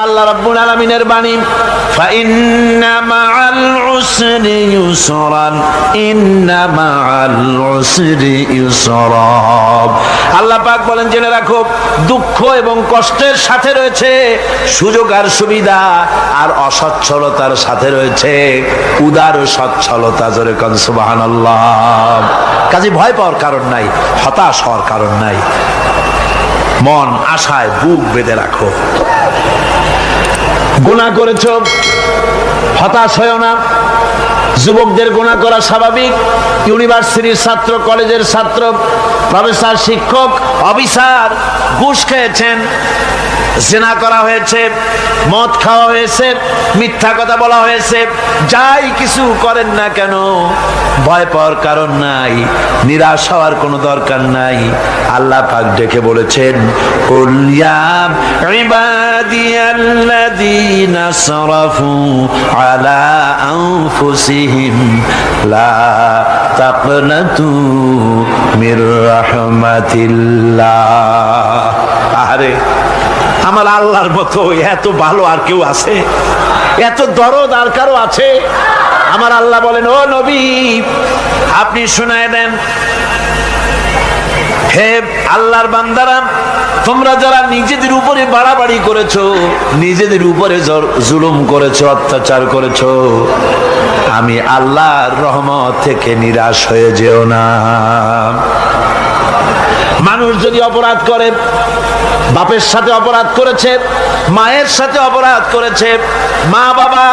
আল্লাহ রাব্বুল আলামিনের বাণী ফাইন্না মাআল উসরি ইউসরান ইন্না মাআল উসরি ইউসরা। আল্লাহ পাক বলেন জেনে রাখো, দুঃখ এবং কষ্টের সাথে রয়েছে সুযোগ আর সুবিধা, আর অসচ্ছলতার সাথে রয়েছে উদার সচ্ছলতা। জোরে কোন সুবহানাল্লাহ। কাজে ভয় পাওয়ার কারণ নাই, হতাশ হওয়ার কারণ নাই। মন আশায় বুক বেঁধে রাখো। গুনাহ করেছ, হতাশ হয়ো না। যুবকদের গুনাহ করা স্বাভাবিক। ইউনিভার্সিটির ছাত্র, কলেজের ছাত্র, প্রফেসর, শিক্ষক, অফিসার ঘুষ খেয়েছেন, জিনা করা হয়েছে, মদ খাওয়া হয়েছে, মিথ্যা কথা বলা হয়েছে, যাই কিছু করেন না কেন ভয় পাওয়ার কারণ নাই, নিরাশ হওয়ার কোনো দরকার নাই। আল্লাহ পাক ডেকে বলেছেন, কুল ইয়া ইবাদিয়াল্লাযীনা আসরাফু আলা আনফুসিহিম লা তাকনাতু মির রাহমাতিল্লাহ। আরে আমার আল্লাহর মতো এত ভালো আর কেউ আছে? এত দরদ আর কারো আছে? আমার আল্লাহ বলেন, ও নবী আপনি শুনায় দেন, হে আল্লাহর বান্দারা, তোমরা যারা নিজেদের উপরে বাড়াবাড়ি করেছো, নিজেদের উপরে জুলুম করেছো, অত্যাচার করেছো, আমি আল্লাহর রহমত থেকে নিরাশ হয়ে যেও না। মানুষ যদি অপরাধ করে, বাপের সাথে অপরাধ করেছে, মায়ের সাথে অপরাধ করেছে, মা বাবা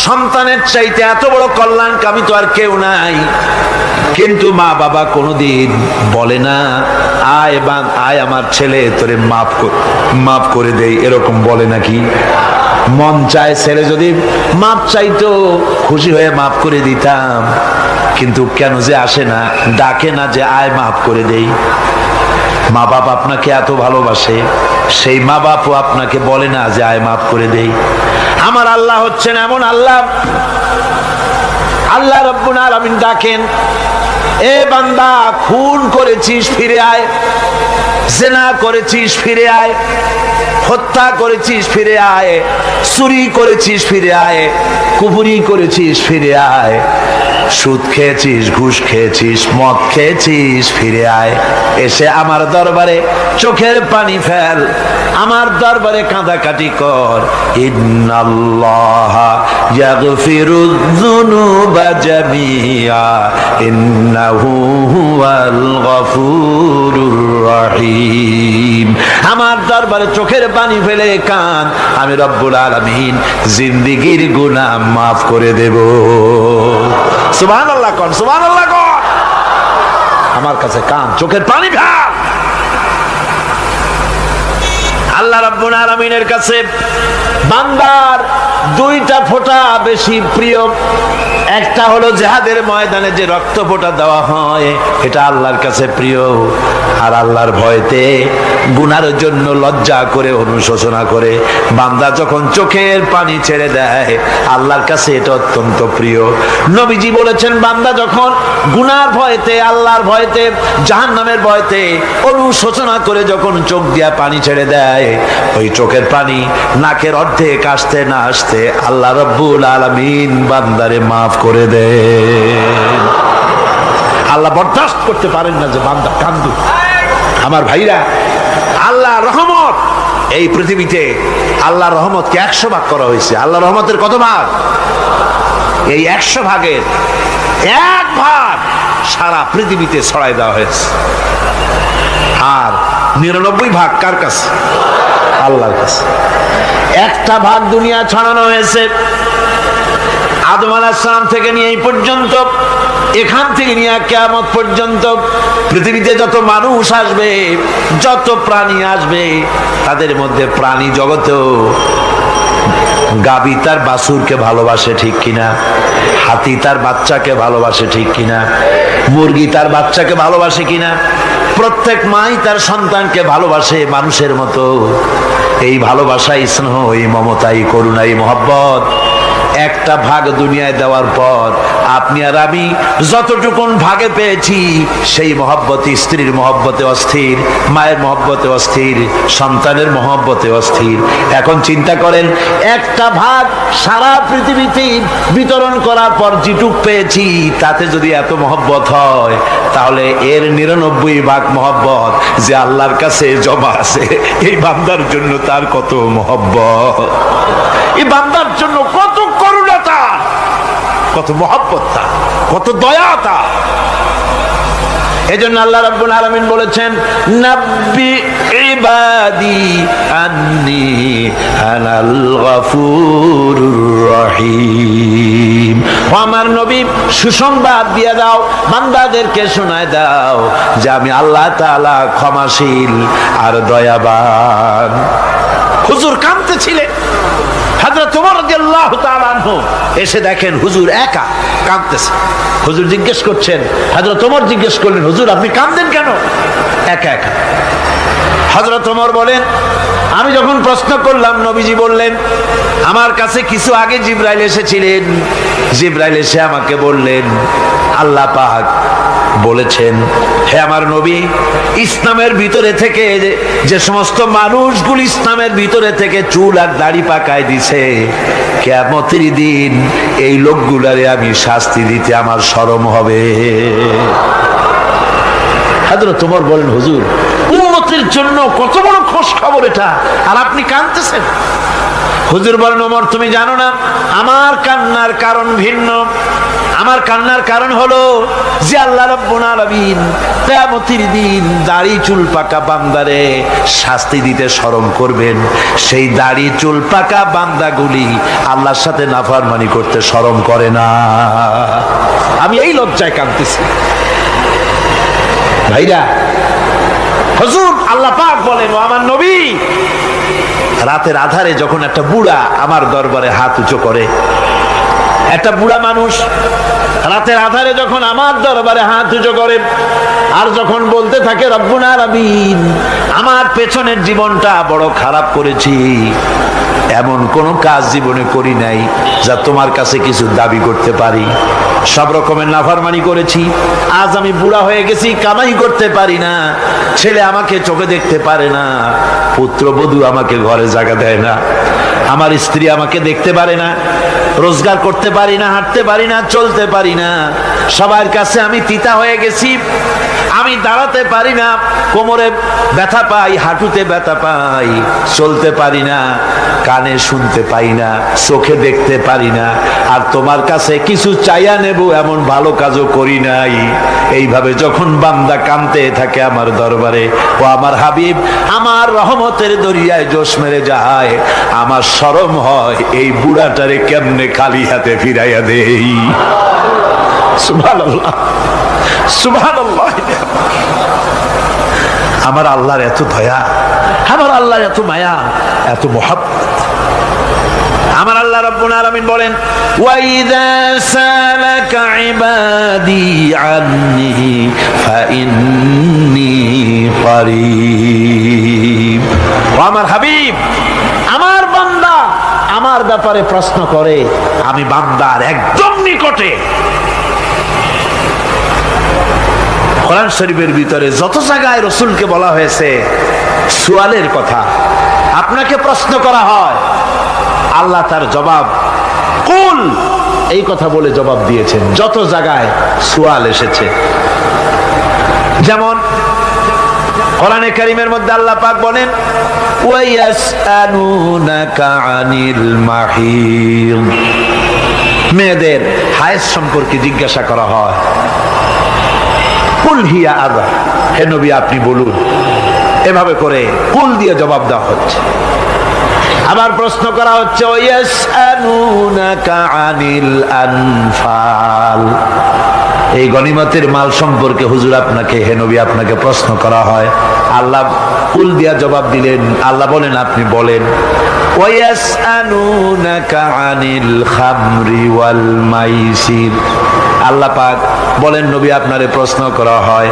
সন্তানের চাইতে এত বড় কল্যাণকামী তো আর কেউ নাই, কিন্তু মা বাবা কোনোদিন বলে না আয় আমার ছেলে তোরে মাফ করে দেই, এরকম বলে নাকি? মন চায় ছেলে যদি মাপ চাইতো, খুশি হয়ে মাফ করে দিতাম, কিন্তু কেন যে আসে না, ডাকে না যে আয় মাফ করে দেই। মা বাপ আপনাকে এত ভালোবাসে, সেই মা বাপও আপনাকে বলে না যে আয় মাফ করে দেই। আমার আল্লাহ হচ্ছেন এমন আল্লাহ, আল্লাহ রাব্বুল আলামিন ডাকেন, এ বান্দা খুন করেছিস ফিরে আয়, জিনা করেছিস ফিরে আয়, হত্যা করেছিস ফিরে আয়, চুরি করেছিস ফিরে আয়, কুফরি করেছিস ফিরে আয়, সুদ খেয়েছিস, ঘুষ খেয়েছিস, মদ খেয়েছিস ফিরে আয়, এসে আমার দরবারে চোখের পানি ফেল, আমার দরবারে কাঁদাকাটি কর। ইন্নাল্লাহা ইয়াগফিরুয যুনুবা জামিআ ইন্নাহু হুয়াল গফুরুর রহিম। আমার দরবারে চোখের পানি ফেলে কান, আমি রব্বুল আলামিন জিন্দেগীর গুনাহ মাফ করে দেব। সুবহানাল্লাহ কোন, সুবহানাল্লাহ কোন। আমার কাছে কান, চোখের পানি ফেল। আল্লাহ রাব্বুল আলামিনের কাছে বান্দার দুইটা ফোঁটা বেশি প্রিয়। একটা হলো জিহাদের ময়দানে যে রক্ত ফোঁটা দেওয়া হয়, এটা আল্লাহর কাছে প্রিয়। আর আল্লাহর ভয়তে গুনার জন্য লজ্জা করে, অনুশোচনা করে বান্দা যখন চোখের পানি ছেড়ে দেয়, আল্লাহর কাছে এটা অত্যন্ত প্রিয়। নবীজি বলেছেন, বান্দা যখন গুনার ভয়তে, আল্লাহর ভয়তে, জাহান্নামের ভয়তে অনুশোচনা করে যখন চোখ দিয়া পানি ছেড়ে দেয়, ওই চোখের পানি নাকের অর্ধেক আসতে না আসতে আল্লাহ রাব্বুল আলামিন বান্দারে মাফ করে দেন। আল্লাহ বরদাস্ত করতে পারেন না যে বান্দা কান্দুক। আমার ভাইরা, আল্লাহ রহমত এই পৃথিবীতে, আল্লাহ রহমতকে 100 ভাগ করা হয়েছে। আল্লাহ রহমতের কত ভাগ? এই 100 ভাগের 1 ভাগ সারা পৃথিবীতে ছড়াই দেওয়া হয়েছে। আর 99 ভাগ কার কাছে? আল্লাহর কাছে। 1টা ভাগ দুনিয়া ছড়ানো হয়েছে আদম আলাইহিস সালাম থেকে নিয়ে এই পর্যন্ত, এখান থেকে নিয়ে কিয়ামত পর্যন্ত পৃথিবীতে যত মানুষ আসবে, যত প্রাণী আসবে, তাদের মধ্যে প্রাণী জগতেও গাভী তার বাছুরকে ভালোবাসে ঠিক কিনা, হাতি তার বাচ্চাকে ভালোবাসে ঠিক কিনা, মুরগি তার বাচ্চাকে ভালোবাসে কিনা, প্রত্যেক মাই তার সন্তানকে ভালোবাসে মানুষের মতো। এই ভালোবাসা, স্নেহ, এই মমতা, এই করুণা, এই মহব্বত একটা ভাগ দুনিয়ায় দেওয়ার পর আপনি আর আমি যতটুকুন ভাগে পেয়েছি সেই মহব্বত, স্ত্রীর মহব্বতে অস্থির, মায়ের মহব্বতে অস্থির, সন্তানের মহব্বতে অস্থির। এখন চিন্তা করেন, একটা ভাগ সারা পৃথিবীতে বিতরণ করার পর যেটুক পেয়েছি তাতে যদি এত মহব্বত হয়, তাহলে এর 99 ভাগ মহব্বত যে আল্লাহর কাছে জমা আছে, এই বান্দার জন্য তার কত মহব্বত, এই বান্দার জন্য কত করুণা তার, কত মহব্বত তার, কত দয়া তার। এজন্য আল্লাহ রাব্বুল আলামিন বলেছেন, নাব্বি ইবাদি আন্নী আনাল গফুরুর রহিম। ও আমার নবী, সুসংবাদ দিয়ে দাও, বান্দাদেরকে শোনায় দাও যে আমি আল্লাহ তাআলা ক্ষমাশীল আর দয়াবান। হুজুর কাঁদতেছিলেন, হযরত ওমর রাদিয়াল্লাহু তাআলা আনহু এসে দেখেন হুজুর একা কাঁদতেছে। হুজুর জিজ্ঞেস করছেন, হযরত ওমর জিজ্ঞেস করলেন, হুজুর আপনি কাঁদেন কেন একা একা? হযরত ওমর বলেন, আমি যখন প্রশ্ন করলাম নবীজি বললেন, আমার কাছে কিছু আগে জিবরাইল এসেছিলেন, জিবরাইল এসে আমাকে বললেন আল্লাহ পাক বলেছেন, হে আমার নবী, ইসলামের ভিতরে থেকে যে সমস্ত মানুষগুলো ইসলামের ভিতরে থেকে চুল আর দাড়ি পাকায় দিছে, কিয়ামতের দিন এই লোকগুলারে আমি শাস্তি দিতে আমার শরম হবে। হযরত ওমর বলেন, হুজুর উম্মতের জন্য কত বড় খোশ খবর এটা, আর আপনি কাঁদতেছেন। হুজুর বলেন, ওমর তুমি জানো না আমার কান্নার কারণ ভিন্ন। আমার কান্নার কারণ হলো যে আল্লাহ রাব্বুল আলামিন কিয়ামতের দিন দাড়ি চুল পাকা বান্দারে শাস্তি দিতে শরম করবেন, সেই দাড়ি চুল পাকা বান্দাগুলি আল্লাহর সাথে নাফরমানি করতে শরম করে না। আমি এই লজ্জায় কাঁদতেছি। ভাইরা, হুজুর আল্লাহ পাক বলেন, ও আমার নবী, রাতের আধারে যখন একটা বুড়া আমার দরবারে হাত উঁচু করে, একটা বুড়া মানুষ রাতের আধারে যখন আমার দরবারে হাত উঁচু করে আর যখন বলতে থাকে, রব্বুল আলামিন আমার পেছনের জীবনটা বড় খারাপ করেছি, এমন কোন কাজ জীবনে করি নাই যা তোমার কাছে কিছু দাবি করতে পারি, সব রকমের নাফরমানি করেছি, আজ আমি বুড়া হয়ে গেছি, কামাই করতে পারি না, ছেলে আমাকে চোখে দেখতে পারে না, পুত্রবধূ আমাকে ঘরে জায়গা দেয় না, আমার স্ত্রী আমাকে দেখতে পারে না, রোজগার করতে পারি না, হাঁটতে পারি না, চলতে পারি না, সবার কাছে আমি তিতা হয়ে গেছি, আমি দাঁড়াতে পারি না, কোমরে ব্যথা পাই, হাঁটুতে ব্যথা পাই, চলতে পারি না, কানে শুনতে পাই না, চোখে দেখতে পারি না, আর তোমার কাছে কিছু চাইয়া নেব এমন ভালো কাজও করি নাই। এইভাবে যখন বান্দা কাঁদতে থাকে আমার দরবারে, ও আমার হাবিব আমার রহমতের দরিয়ায় জোশ মেরে যায়, আমার শরম হয় এই বুড়াটারে কেমনে খালি হাতে ফিরাইয়া দেই। সুবহানাল্লাহ, সুবহানাল্লাহ। আমার আল্লাহর এত দয়া, আমার আল্লাহর এত মায়া, এত মহব্বত। আমার আল্লাহ রাব্বুল আলামিন বলেন, ওয়াইযা সালাকা ইবাদি আন্নী ফাইন্নী করিব। ও আমার হাবিব, আমার বান্দা আমার ব্যাপারে প্রশ্ন করে, আমি বান্দার একদম নিকটে। কোরআন শরীফের ভিতরে যত জায়গায় রাসূলকে বলা হয়েছে সুয়ালের কথা, আপনাকে প্রশ্ন করা হয়, আল্লাহ তার জবাব কুল এই কথা বলে জবাব দিয়েছেন। যত জায়গায় সুয়াল এসেছে, যেমন কোরআনে কারীমের মধ্যে আল্লাহ পাক বলেন, ওয়ায়াসআলুনাকা আনিল মাহিদ, মেয়েদের হায়েজ সম্পর্কে জিজ্ঞাসা করা হয়, কুল হিয়া আযা, হে নবী আপনি বলুন। এভাবে করে কুল দিয়ে জবাব দেওয়া হচ্ছে। আবার প্রশ্ন করা হচ্ছে, ওয়ায়াসআলুনাকা আনিল আনফাল, এই গনিমতের মাল সম্পর্কে হুজুর আপনাকে, হে নবী আপনাকে প্রশ্ন করা হয়। আল্লাহ কুল দিয়া জবাব দিলেন, আল্লাহ বলেন আপনি বলেন। ওয়ায়াসআলুনাকা আনিল খামরি ওয়াল মাইসির, আল্লাহ পাক বলেন নবী আপনারে প্রশ্ন করা হয়,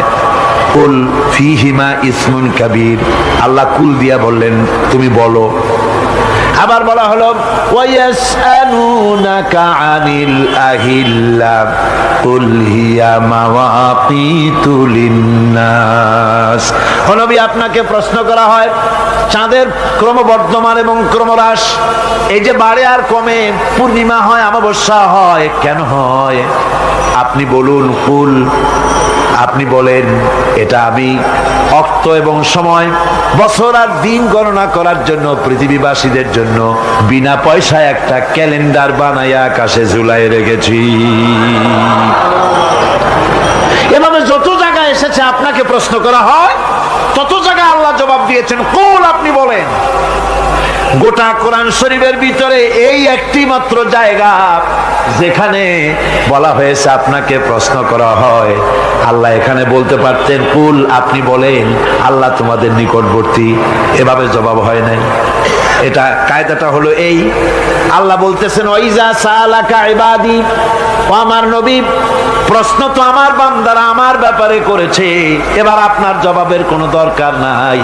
কুল ফিহিমা ইসমুন কাবীর, আল্লাহ কুল দিয়া বললেন তুমি বলো। আবার বলা হলো ওয়ায়াসআলুনাকা আনিল আহিল্লা কুল হিয়া মাওয়াকিতু লিন্নাস। ও নবী, আপনাকে প্রশ্ন করা হয় চাঁদের ক্রমবর্ধমান এবং ক্রমহ্রাস, এই যে বাড়ে আর কমে, পূর্ণিমা হয় অমাবস্যা হয়, কেন হয়? আপনি বলুন কুল, আপনি বলেন এটা আমি অক্ত এবং সময়, বছর আর দিন গণনা করার জন্য পৃথিবীবাসীদের জন্য বিনা পয়সায় একটা ক্যালেন্ডার বানাইয়া আকাশে ঝুলাই রেখেছি। এভাবে যত জায়গায় এসেছে আপনাকে প্রশ্ন করা হয়, তত জায়গায় আল্লাহ জবাব দিয়েছেন কুল, আপনি বলেন। গোটা কোরআন শরীফের ভিতরে এই একটি মাত্র জায়গা যেখানে বলা হয়েছে আপনাকে প্রশ্ন করা হয়। আল্লাহ এখানে বলতে পারতেন কুল, আপনি বলেন, আল্লাহ তোমাদের নিকটবর্তী, এভাবে জবাব হয় নাই। এটা কায়দাটা হলো এই, আল্লাহ বলতেছেন ওয়াইজা সালাকা ইবাদি, ও আমার নবী, প্রশ্ন তো আমার বান্দারা আমার ব্যাপারে করেছে, এবার আপনার জবাবের কোনো দরকার নাই।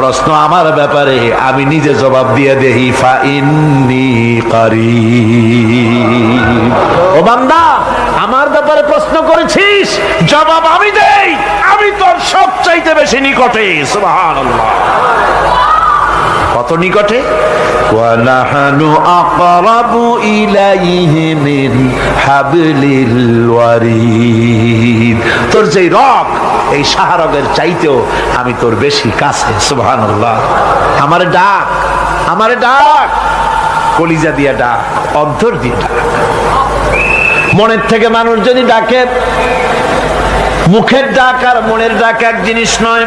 প্রশ্ন আমার ব্যাপারে, আমি নিজে জবাব দিয়ে দেই, ফা ইন্নী কারীব। ও বান্দা, আমার ব্যাপারে প্রশ্ন করেছিস, জবাব আমি দেই, আমি তোর সবচাইতে বেশি নিকটে। সুবহানাল্লাহ, কত নিকটে? ওয়া নাহনু আকরাবু ইলাইহি মিন হাবলিল ওয়ারিদ। তোর যে রগ, এই শাহরগের চাইতেও আমি তোর বেশি কাছে। সুবহানাল্লাহ। আমারে ডাক, আমারে ডাক, কলিজা দিয়া ডাক, অন্তর দিয়ে ডাক। মনের থেকে মানুষ যদি ডাকে, মুখের ডাক আর মনের ডাক এক জিনিস নয়।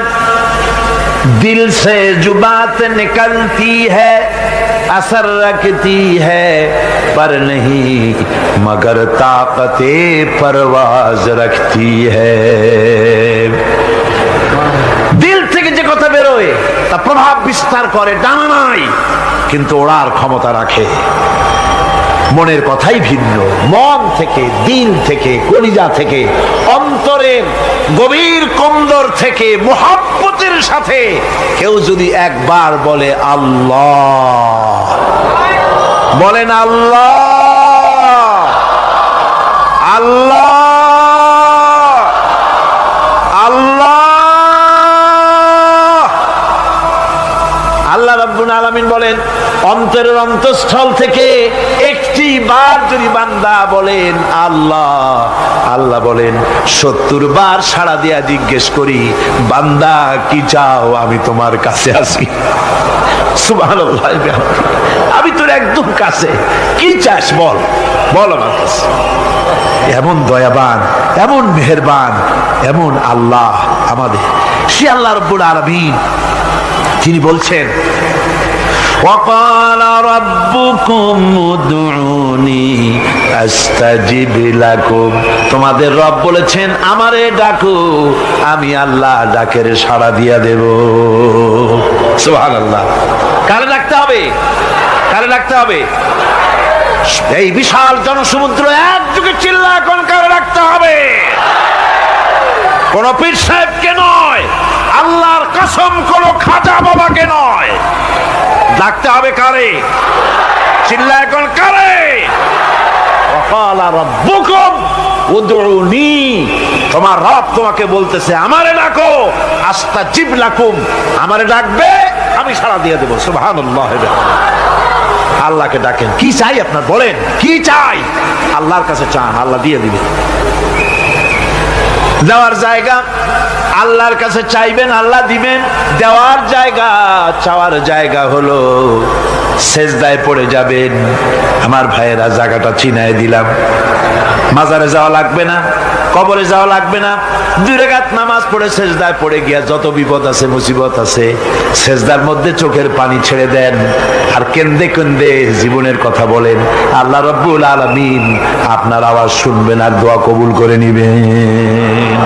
दिल से जुबात निकलती है, असर रखती है, पर नहीं मगर ताकते परवाज रखती है। दिल থেকে যে কথা বেরোয় তা প্রভাব বিস্তার করে, ডানা নাই কিন্তু ওড়ার ক্ষমতা রাখে। মনের কথাই ভিন্ন। মন থেকে, দিল থেকে, কলিজা থেকে, অন্তরের গভীর কন্দর থেকে মুহাব্বতের সাথে কেউ যদি একবার বলে আল্লাহ, বলেন আল্লাহ, আল্লাহ, আল্লাহ। আল্লাহ রাব্বুল আলামিন বলেন, অন্তরের অন্তঃস্থল থেকে একটি বার যদি বান্দা বলেন আল্লাহ, আল্লাহ বলেন 70 বার সাড়া দিয়া জিজ্ঞেস করি, বান্দা কি চাও, আমি তোমার কাছে আছি। সুবহানাল্লাহ, আমি তোর একদম কাছে, কি চাস বল, বল আমার কাছে। এমন দয়াবান, এমন মেহেরবান, এমন আল্লাহ আমাদের। সে আল্লাহ রাব্বুল আলামিন, তিনি বলছেন وقال ربكم ادعوني استجب لكم। তোমাদের রব বলেছেন আমারে ডাকো, আমি আল্লাহ ডাকের সাড়া দিয়া দেব। সুবহানাল্লাহ। কারে ডাকতে হবে? কারে ডাকতে হবে? এই বিশাল জনসমুদ্র একযোগে চিল্লা কোন কারে ডাকতে হবে? কোন পীর সাহেবকে নয়, আল্লাহর কসম কোন খাজা বাবাকে নয়, ডাকতে হবে কারে? চিল্লা এখন কারে? ওয়াকালা রাব্বুকুম উদউনি, তোমার রব তোমাকে বলতেছে আমারে ডাকো, আস্তাজিব লাকুম, আমারে ডাকবে আমি সাড়া দিয়ে দেব। সুবহানাল্লাহ। আল্লাহকে ডাকেন, কি চাই আপনার বলেন, কি চাই? আল্লাহর কাছে চান, আল্লাহ দিয়ে দিবে। দেওয়ার জায়গা আল্লাহর কাছে চাইবেন, আল্লাহ দিবেন। দেওয়ার জায়গা, চাওয়ার জায়গা হলো সেজদায় পড়ে যাবেন। আমার ভাইয়েরা, জায়গাটা চিনায় দিলাম। মাজারে যাওয়া লাগবে না, কবরে যাওয়া লাগবে না। 2 রাকাত নামাজ পড়ে সেজদায় পড়ে গিয়া যত বিপদ আছে, মুসিবত আছে, সেজদার মধ্যে চোখের পানি ছেড়ে দেন আর কেন্দে কেন্দে জীবনের কথা বলেন। আল্লাহ রাব্বুল আলামিন আপনার আওয়াজ শুনবেন আর দোয়া কবুল করে নিবেন।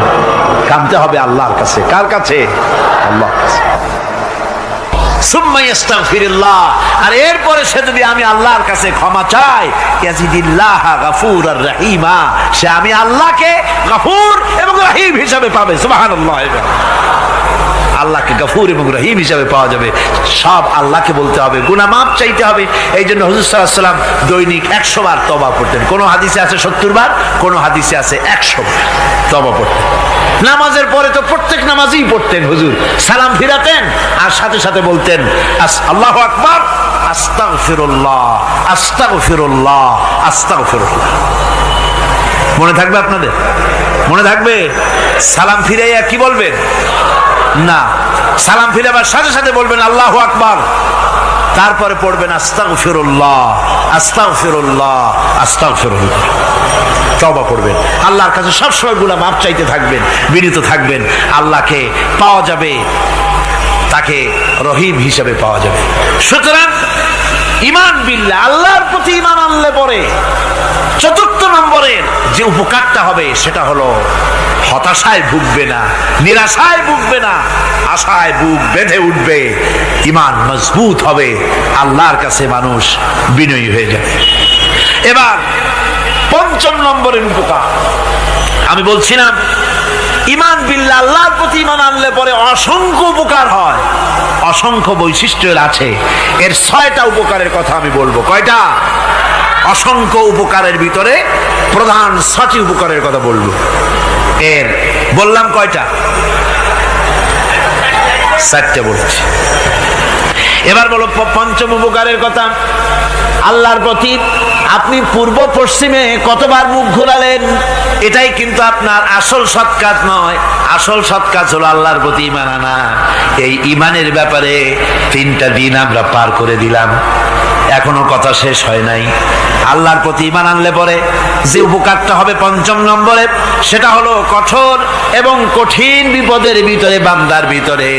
কাঁদতে হবে আল্লাহর কাছে। কার কাছে? আল্লাহর কাছে। সুম্মা ইস্তাগফিরুল্লাহ, আর এরপরে সে যদি আমি আল্লাহর কাছে ক্ষমা চাই, ইয়াজিদিল্লাহ গফুরার রহিমা, সে আমি আল্লাহকে গফুর এবং রহিম হিসাবে পাবে। সুবহানাল্লাহ। আল্লাহকে গফুর এবং রহিম হিসাবে পাওয়া যাবে। সব আল্লাহকে বলতে হবে, গুনাহ মাফ চাইতে হবে। এই জন্য হুজুর সাল্লাল্লাহু আলাইহি ওয়াসাল্লাম দৈনিক 100 বার তওবা পড়তেন। কোন হাদিসে আছে 70 বার, কোন হাদিসে আছে 100 বার তওবা পড়তেন। নামাজের পরে তো প্রত্যেক নামাজই পড়তেন হুজুর, সালাম ফিরাতেন আর সাথে সাথে বলতেন আল্লাহু আকবার, আস্তাগফিরুল্লাহ, আস্তাগফিরুল্লাহ, আস্তাগফিরুল্লাহ। মনে থাকবে আপনাদের? মনে থাকবে? সালাম ফিরাইয়া কি বলবেন? না, সালাম ফিরাবার সাথে সাথে বলবেন আল্লাহু আকবার, তারপরে পড়বেন আস্তাগফিরুল্লাহ, আস্তাগফিরুল্লাহ, আস্তাগফিরুল্লাহ। তওবা করবেন, আল্লাহর কাছে সবসময় গুনাহ মাফ চাইতে থাকবেন, বিনীত থাকবেন। আল্লাহকে পাওয়া যাবে, তাকে রহিম হিসেবে পাওয়া যাবে। সুতরাং ঈমান বিল্লাহ, আল্লাহর প্রতি ঈমান আনলে পরে চতুর্থ নম্বরের যে উপকারটা হবে সেটা হলো হতাশায় ভুগবে না, নিরাশায় ভুগবে না, আশায় বুক বেঁধে উঠবে, ঈমান মজবুত হবে, আল্লাহর কাছে মানুষ বিনয়ী হয়ে যাবে। এবার পঞ্চম নম্বরের উপকার আমি বলছিলাম, ঈমান বিল্লাহ, আল্লাহর প্রতি ঈমান আনলে পরে অসংখ্য উপকার হয়, অসংখ্য বৈশিষ্ট্য আছে। এর 6টা উপকারের কথা আমি বলবো। কয়টা? অসংখ্য উপকারের ভিতরে প্রধান 6টি উপকারের কথা বলবো। এর বললাম কয়টা? 4টে বলেছি। এবার বলো পঞ্চম উপকারের কথা। আল্লাহর প্রতি আপনি পূর্ব পশ্চিমে কতবার মুখ ঘোরালেন, এটাই কিন্তু আপনার আসল সৎ কাজ নয়। আসল সৎ কাজ হলো আল্লাহর প্রতি ঈমান আনা। এই ঈমানের ব্যাপারে 3টা দিন আমরা পার করে দিলাম, এখনো কথা শেষ হয় নাই। আল্লাহর প্রতি ঈমান আনলে পরে যে উপকারটা হবে পঞ্চম নম্বরে, সেটা হলো কঠোর এবং কঠিন বিপদের ভিতরে বান্দার ভিতরে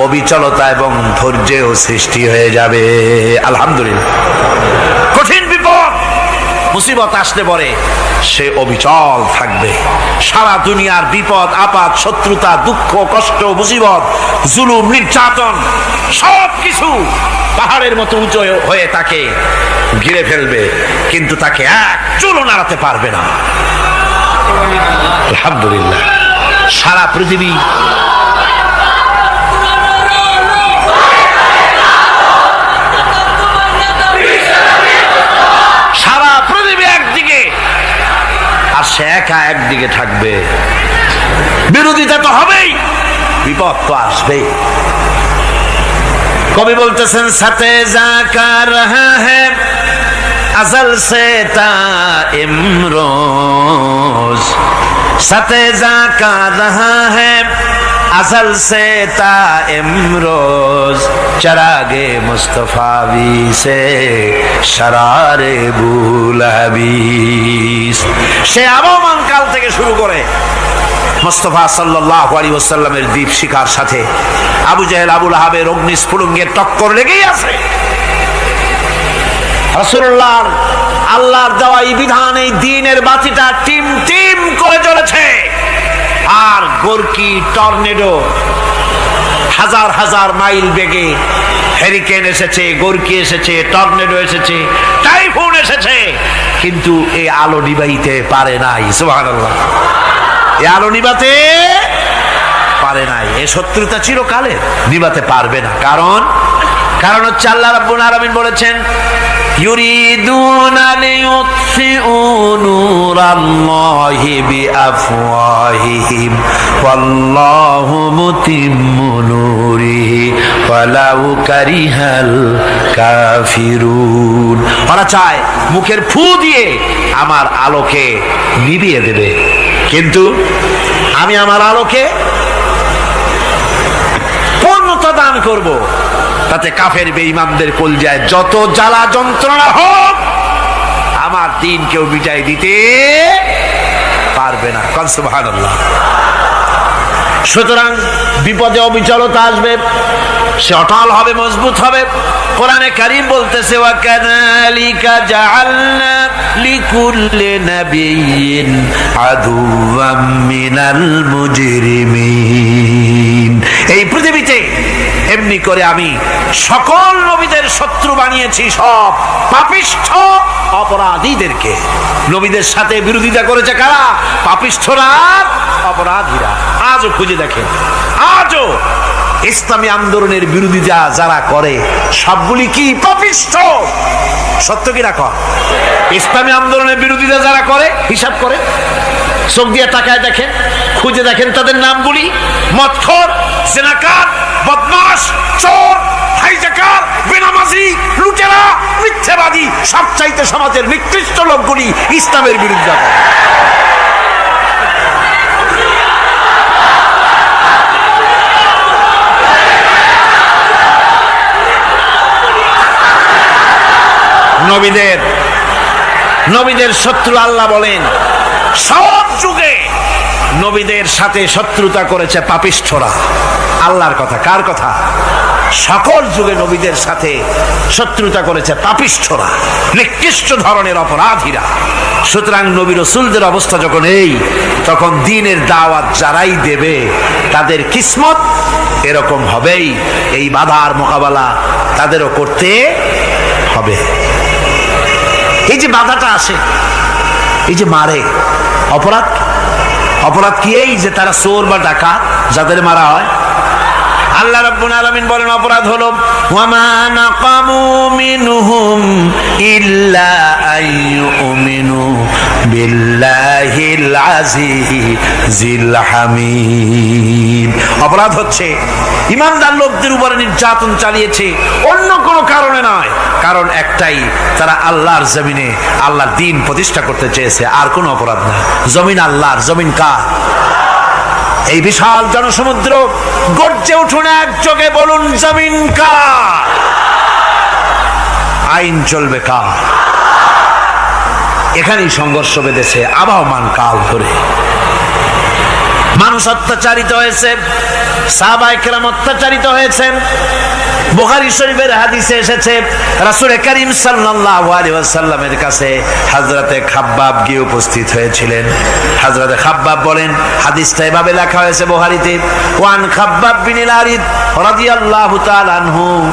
অবিচলতা এবং ধৈর্যের সৃষ্টি হয়ে যাবে। আলহামদুলিল্লাহ। কঠিন বিপদ মুসিবত আসলে পরে সে অবিচল থাকবে। সারা দুনিয়ার বিপদ আপদ, শত্রুতা, দুঃখ, কষ্ট, মুসিবত, জুলুম, নির্যাতন সবকিছু পাহাড়ের মতো উঁচু হয়ে তাকে ঘিরে ফেলবে, কিন্তু তাকে এক চুলও নাড়াতে পারবে না। আলহামদুলিল্লাহ। সারা পৃথিবী একদিকে আর সে একা একদিকে থাকবে। বিরোধিতা তো হবেই, বিপদ তো আসবেই। কবি বলতেছেন, সাথে জাকা রহা হ্যায় আজল সে তা ইমরোজ, সাথে জাকা রহা হ্যায় असल से ता इमरोज, चरागे मुस्तफावी से शरारे बुलहबीस। সে আবহমান কাল থেকে শুরু করে মুস্তাফা সাল্লাল্লাহু আলাইহি ওয়াসাল্লামের দীপ শিখার সাথে আবু জাহেল, আবু লাহাবের অগ্নিস্ফুলিঙ্গের টক্কর লেগেই আছে। রাসূলুল্লাহ আল্লাহর দেওয়া এই বিধান, এই দ্বীনের বাতিটা টিম টিম করে জ্বলেছে। আর গোরকি টর্নেডো হাজার হাজার মাইল বেগে হেরিকেন এসেছে, গোরকি এসেছে, টর্নেডো এসেছে, টাইফুন এসেছে, কিন্তু এই আলো নিবাইতে পারে নাই। সুবহানাল্লাহ। এই আলো নিবাতে পারে নাই। এই শত্রুতা চিরকালের, নিবাতে পারবে না। কারণ হচ্ছে আল্লাহ রাব্বুল আলামিন বলেছেন, ইউরিদুনা লিইউতফিউ নূরাল্লাহি বিআফওয়াহিহিম ওয়াল্লাহু মুতিম্মু নূরিহি ওয়ালাউ কারিহাল কাফিরুন। ওরা চায় মুখের ফু দিয়ে আমার আলোকে নিভিয়ে দেবে, কিন্তু আমি আমার আলোকে পূর্ণতা দান করব। তাতে কাফের বেঈমানদের কলজায় যত জ্বালা যন্ত্রণা হোক, আমার দ্বীন কেউ মিটাই দিতে পারবে না। সুবহানাল্লাহ। সুতরাং বিপদে অবিচলতা আসবে, সে অটল হবে, মজবুত হবে। কোরআনে কারীম বলতেছে, ওয়া কাযালিকা জাআলনা লিকুল্লি নাবিয়্যিন আদুওয়াম মিনাল মুজরিমিন। এই পৃথিবীতে এমনি এমনি করে আমি সকল নবীদের শত্রু বানিয়েছি, সব পাপিষ্ঠ অপরাধীদেরকে। নবীদের সাথে বিরোধিতা করেছে কারা? পাপিষ্ঠরা, অপরাধীরা। আজও খুঁজে দেখেন, আজও ইসলামী আন্দোলনের বিরোধিতা যারা করে সবগুলি কি পাপিষ্ঠ? সত্য কি না কর? ইসলামী আন্দোলনের বিরোধিতা যারা করে হিসাব করে চোখ দিয়ে তাকায় দেখেন, খুঁজে দেখেন তাদের নামগুলি। মদখোর, জিনাকার, বদমাশ, চোর, হাইজাকার, বেনামাজি, লুটেরা, মিথ্যাবাদী, সবচাইতে সমাজের নিকৃষ্ট লোকগুলি ইসলামের বিরুদ্ধে করে। নবীদের শত্রু আল্লাহ বলেন সব যুগে নবীদের সাথে শত্রুতা করেছে পাপিষ্ঠরা। আল্লাহর কথা, কার কথা? সকল যুগে নবীদের সাথে শত্রুতা করেছে পাপিষ্ঠরা, নিকৃষ্ট ধরনের অপরাধীরা। সুতরাং নবী রাসূলদের অবস্থা যখন এই, তখন দ্বীনের দাওয়াত যারাই দেবে তাদের কিসমত এরকম হবেই। এই বাধার মোকাবেলা তাদেরও করতে হবে। এই যে বাধাটা আসে, এই যে মারে, অপরাধ কি? এই যে তারা চোর বা ডাকাত যাদের মারা হয়। আল্লাহ রাব্বুল আলামিন বলেন অপরাধ হলো ওয়ামা নাকামু মিনহুম ইল্লা আইয়ুমিনু বিল্লাহিল আজিজিল হামিদ। অপরাধ হচ্ছে ঈমানদার লোকদের উপরে নির্যাতন চালিয়েছে, অন্য কোনো কারণে নয়। কারণ একটাই, তারা আল্লাহর জমিনে আল্লাহর দ্বীন প্রতিষ্ঠা করতে চেয়েছে, আর কোনো অপরাধ না। জমিন আল্লাহর, জমিন কার? এই বিশাল জনসমুদ্র গর্জে উঠুন একযোগে, বলুন জমিন কার? আইন চলবে কার? এখানেই সংঘর্ষ বেঁধেছে আবহমান কাল ধরে। মানুষ অত্যাচারিত হয়েছে, সাহাবায়ে কেরাম অত্যাচারিত হয়েছেন। বুখারী শরীফের হাদিসে এসেছে রাসূল করিম সাল্লাল্লাহু আলাইহি ওয়াসাল্লামের কাছে হযরতে খাব্বাব গিয়ে উপস্থিত হয়েছিলেন। হযরতে খাব্বাব বলেন, হাদিসটা এভাবে লেখা হয়েছে বুখারীতে, ওয়ান খাব্বাব বিন আল-আরিদ রাদিয়াল্লাহু তাআলা আনহু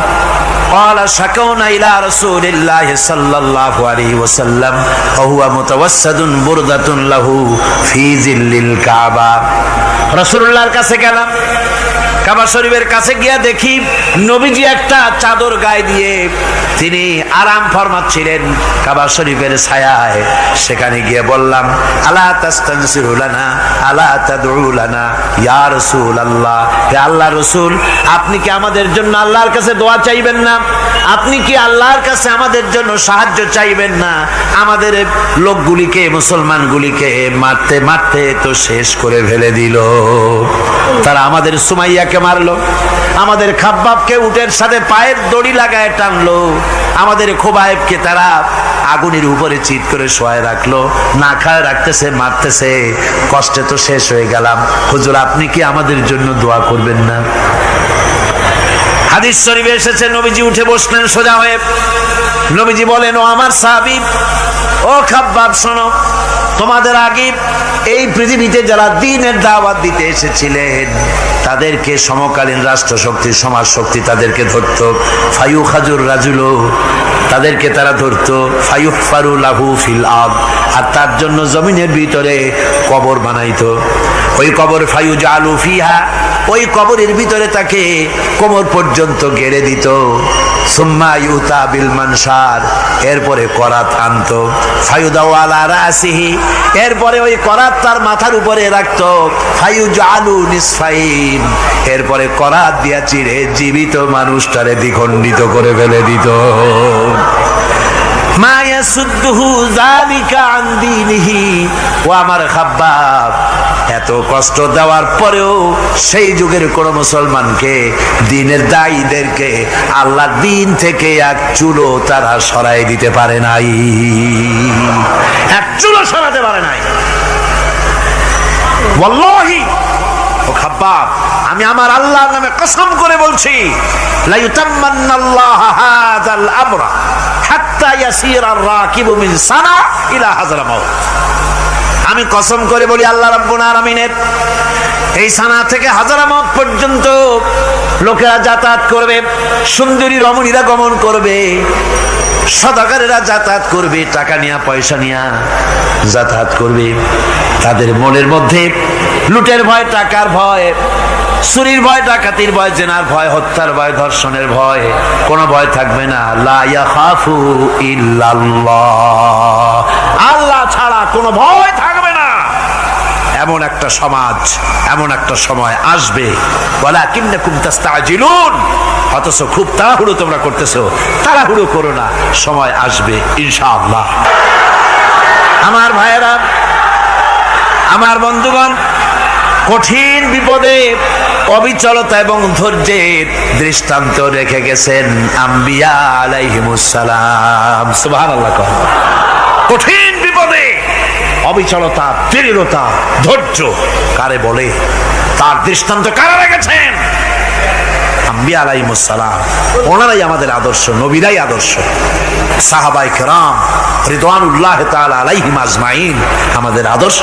قال شكونا إلى رسول الله صلى الله عليه وسلم وهو متوسد بردة له في ظل الكعبة। রাসূলুল্লাহর কাছে গেলাম, কাবা শরীফের কাছে গিয়া দেখি নবীজি একটা চাদর গায়ে দিয়ে তিনি আরাম ফরমাচ্ছিলেন কাবা শরীফের ছায়ায়। সেখানে গিয়ে বললাম, আলা তাস্তানসিরু লানা আলা তাদউ লানা ইয়া রাসূলুল্লাহ, হে আল্লাহর রাসূল, আপনি কি আমাদের জন্য আল্লাহর কাছে দোয়া চাইবেন না? আপনি কি আল্লাহর কাছে আমাদের জন্য সাহায্য চাইবেন না? আমাদের লোকগুলিকে, মুসলমানগুলিকে মারতে মারতে তো শেষ করে ফেলে দিল। তারা আমাদের সুমাইয়াকে মারলো, আমাদের খাব্বাবকে উটের সাথে পায়ের দড়ি লাগায় টানলো, আমাদের খোবায়েবকে তারা আগুনের উপরে চিৎ করে শোয়ায় রাখলো, না খায় রাখতেছে, মারতেছে, কষ্টে তো শেষ হয়ে গেলাম। হুজুর, আপনি কি আমাদের জন্য দোয়া করবেন না? হাদিস শরীফে এসেছে নবীজি উঠে বসলেন সোজা হয়ে। নবীজি বলেন, ও আমার সাহাবী, ও খাব্বাব, শোনো, তোমাদের আগে এই পৃথিবীতে যারা দ্বীনের দাওয়াত দিতে এসেছিলেন তাদেরকে সমকালীন রাষ্ট্রশক্তি, সমাজ শক্তি তাদেরকে ধরত। ফায়ুখাজুর রাজুলো, তাদেরকে তারা ধরত। ফায়ুহফারু লাহু ফিল আরদ, আর তার জন্য জমিনের ভিতরে কবর বানাইতো। ওই কবর ফায়ুজালু ফিহা, ওই কবরের ভিতরে তাকে কোমর পর্যন্ত গেড়ে দিত। সুম্মা ইউতা বিল মানশার, এরপরে করাত আনতো। ফায়ুদাউ আলা রাসিহি, এরপরে ওই করাত তার মাথার উপরে রাখতো। ফায়ুজালু নিসফাইন, এরপরে করাত দিয়া চিরে জীবিত মানুষটারে দ্বিখণ্ডিত করে ফেলে দিত। মা ইয়াসুদ্দুহু যালিকা আন দীনিহি, ও আমার খাব্বাব, এত কষ্ট দেওয়ার পরেও সেই যুগের কোন মুসলমানকে, দ্বীনের দায়ীদেরকে আল্লাহর দ্বীন থেকে এক চুলো তারা সরাই দিতে পারে নাই, এক চুলো সরাতে পারে নাই। ওয়াল্লাহি, ও খাব্বাব, আমি আমার আল্লাহর নামে কসম করে বলছি, লা ইউতাম্মান্নাল্লাহু হাযাল আমরা হাত্তা ইয়াসিরা আর-রাকিবু মিন সানা ইলা হাযরামাউত। আমি কসম করে বলি আল্লাহ রাব্বুল আলামিনের এই সানা থেকে হাজারাবাদ পর্যন্ত লোকেরা যাতায়াত করবে, সুন্দরী রমণীরা গমন করবে, সদাগরেরা যাতায়াত করবে, টাকা নিয়া পয়সা নিয়া যাতায়াত করবে। তাদের মনের মধ্যে লুটের ভয়, টাকার ভয়, চুরির ভয়, ডাকাতির ভয়, জেনার ভয়, হত্যার ভয়, ধর্ষণের ভয়, কোনো ভয় থাকবে না। লা ইয়াখাফু ইল্লাল্লাহ, আল্লাহ ছাড়া কোনো ভয় থাকবে না। এমন একটা সমাজ, এমন একটা সময় আসবে, ওয়ালাকিন্নাকুম তাস্তাজিলুন, অথচ খুব তাড়াহুড়ো তোমরা করতেছো। তাড়াহুড়ো করো না, সময় আসবে ইনশাআল্লাহ। আমার ভাইয়েরা, আমার বন্ধুগণ, কঠিন বিপদে অবিচলতা এবং ধৈর্যের দৃষ্টান্ত রেখে গেছেন আম্বিয়া আলাইহিমুস সালাম। সুবহানাল্লাহ। কঠিন বিপদে অবিচলতা, দৃঢ়তা, ধৈর্য কারে বলে, তার দৃষ্টান্ত কারা রেখেছেন? আম্বিয়া আলাইহিমুস সালাম। ওনারাই আমাদের আদর্শ, নবীরাই আদর্শ। সাহাবায়ে কেরাম রিদওয়ানুল্লাহ তাআলা আলাইহিম আজমাইন আমাদের আদর্শ।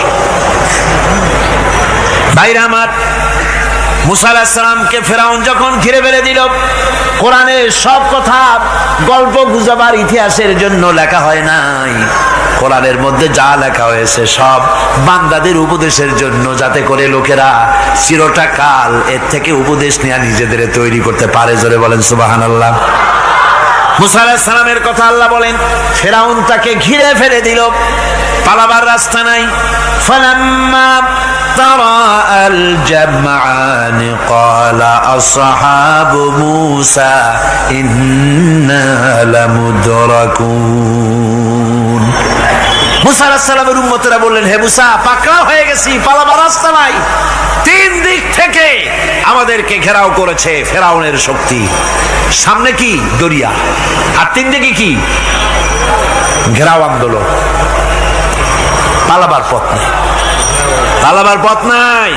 ভাইরা আমার, মুসা আলাইহিস সালামকে ফেরাউন যখন ঘিরে ফেলে দিল, কোরআনের সব কথা গল্প গুজবার ইতিহাসের জন্য লেখা হয় নাই। কোরআনের মধ্যে যা লেখা হয়েছে সব বান্দাদের উপদেশের জন্য, যাতে করে লোকেরা চিরটা কাল এর থেকে উপদেশ নিয়ে নিজেদের তৈরি করতে পারে। জোরে বলেন সুবহানাল্লাহ। মুসা আলাইহিস সালামের কথা আল্লাহ বলেন, ফেরাউন তাকে ঘিরে ফেলে দিল, পালাবার রাস্তা নাই। ফালাম্মা تراءى الجمعان قال أصحاب موسى إنا لمدركون। মুসা আলাইহিস সালামের উম্মতেরা বললেন, হে মুসা, পাকড়াও হয়ে গেছি, পালাবার রাস্তা নাই। তিন দিক থেকে আমাদেরকে ঘেরাও করেছে ফেরাউনের শক্তি। সামনে কি? দরিয়া, আর তিন দিকে কি? ঘেরাও আন্দোলন। পালাবার পথ নেই, পালাবার পথ নাই।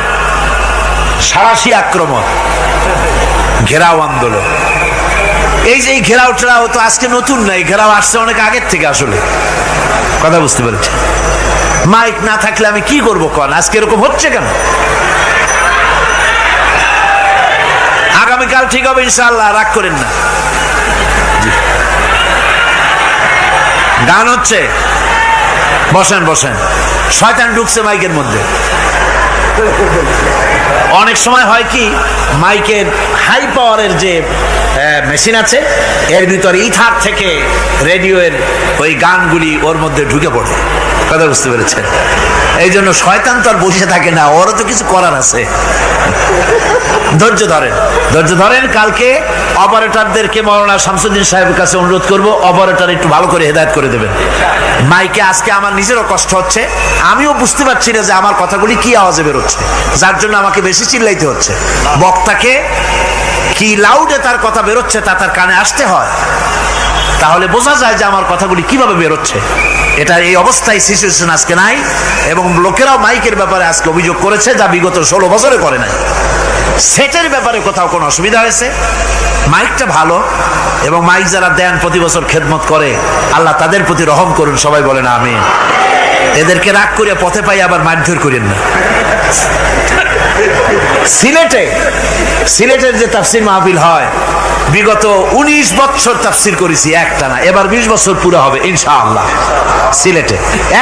সারাশি আক্রমণ, ঘেরাও আন্দোলন। এই যে ঘেরাও টেরাও তো আজকে নতুন নাই, ঘেরাও আসছে অনেক আগের থেকে। আসলে কথা বুঝতে পেরেছি। মাইক না থাকলে আমি কি করবো কন? আজকে এরকম হচ্ছে কেন? আগামীকাল ঠিক হবে ইনশাআল্লাহ, রাগ করেন না। গান হচ্ছে, বসেন বসেন। শয়তান ঢুকছে মাইকের মধ্যে। অনেক সময় হয় কি, মাইকের হাই পাওয়ারের যে মেশিন আছে, এর ভিতরে ইথার থেকে রেডিওর ওই গানগুলি ওর মধ্যে ঢুকে পড়ে। কথা বুঝতে পেরেছেন? এই জন্য শয়তান তো আর বসে থাকে না, ওরও তো কিছু করার আছে। ধৈর্য ধরেন, ধৈর্য ধরেন। কালকে অপারেটরদেরকে মাওলানা শামসুদ্দিন সাহেবের কাছে অনুরোধ করব, অপারেটর একটু ভালো করে হেদায়েত করে দেবেন। মাইকে আজকে আমার নিজেরও কষ্ট হচ্ছে, আমিও বুঝতে পারছি না যে আমার কথাগুলি কি আওয়াজে বেরোচ্ছে, যার জন্য আমাকে বেশি চিল্লাইতে হচ্ছে। বক্তাকে কি লাউডে তার কথা বেরোচ্ছে তা তার কানে আসতে হয়, তাহলে বোঝা যায় যে আমার কথাগুলি কিভাবে বেরোচ্ছে। এটা এই অবস্থায় সিচুয়েশন আজকে নাই, এবং লোকেরাও মাইকের ব্যাপারে আজকে অভিযোগ করেছে, যা বিগত 16 বছরে করে নাই। সেটের ব্যাপারে কোথাও কোনো অসুবিধা হয়েছে? মাইকটা ভালো, এবং মাইক যারা দেন প্রতি বছর খেদমত করে, আল্লাহ তাদের প্রতি রহম করুন। সবাই বলেন আমিন। এদেরকে রাগ করে পথে পাই আবার মারধর করেন না। সিলেটের যে তাফসির মাহফিল হয়, বিগত 19 বছর তাফসির করেছি একটানা, এবার 20 বছর পুরো হবে ইনশাআল্লাহ। সিলেটে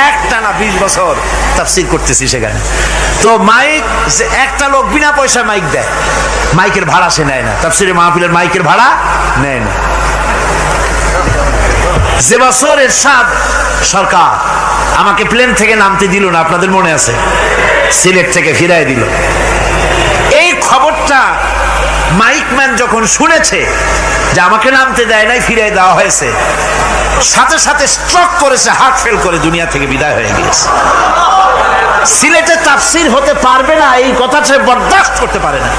একটানা 20 বছর তাফসির করতেছি সেখানে। তো মাইক, একটা লোক বিনা পয়সায় মাইক দেয়, মাইকের ভাড়া সে নেয় না। তাফসিরের মাহফিলের মাইকের ভাড়া নেয় না। যে বছর এরশাদ সরকার আমাকে প্লেন থেকে নামতে দিল না, আপনাদের মনে আছে? সিলেট থেকে ফিরাই দিল। এই খবরটা মাইকম্যান যখন শুনেছে যে আমাকে নামতে দেয় নাই, ফিরাই দেওয়া হয়েছে, সাথে সাথে স্ট্রোক করেছে, হার্ট ফেল করে দুনিয়া থেকে বিদায় হয়ে গিয়েছে। সিলেটে তাফসির হতে পারবে না, এই কথাটা সে বরদাস্ত করতে পারে না।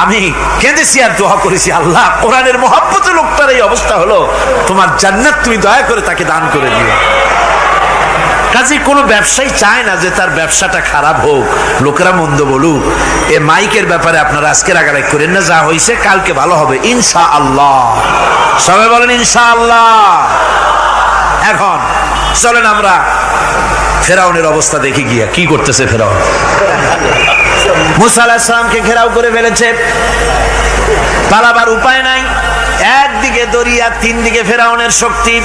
আমি কেঁদেছি আর দোয়া করেছি, আল্লাহ, কোরআনের মহব্বতে লোকটার এই অবস্থা হলো, তোমার জান্নাত তুমি দয়া করে তাকে দান করে দিও। কাজে কোনো ব্যবসায়ী চায় না যে তার ব্যবসাটা খারাপ হোক, লোকেরা মন্দ বলুক। এ মাইকের ব্যাপারে আপনারা আজকে রাগারাগ করেন না, যা হয়েছে কালকে ভালো হবে ইনশাআল্লাহ। সবাই বলেন ইনশাআল্লাহ। এখন চলেন আমরা ফেরাউনের অবস্থা দেখি গিয়া কি করতেছে ফেরাউন। মুসা আলাইহিস সালামকে ঘেরাও করে ফেলেছে, পালাবার উপায় নাই। একদিকে দরিয়া, তিন দিকে ফেরাউনের শক্তি।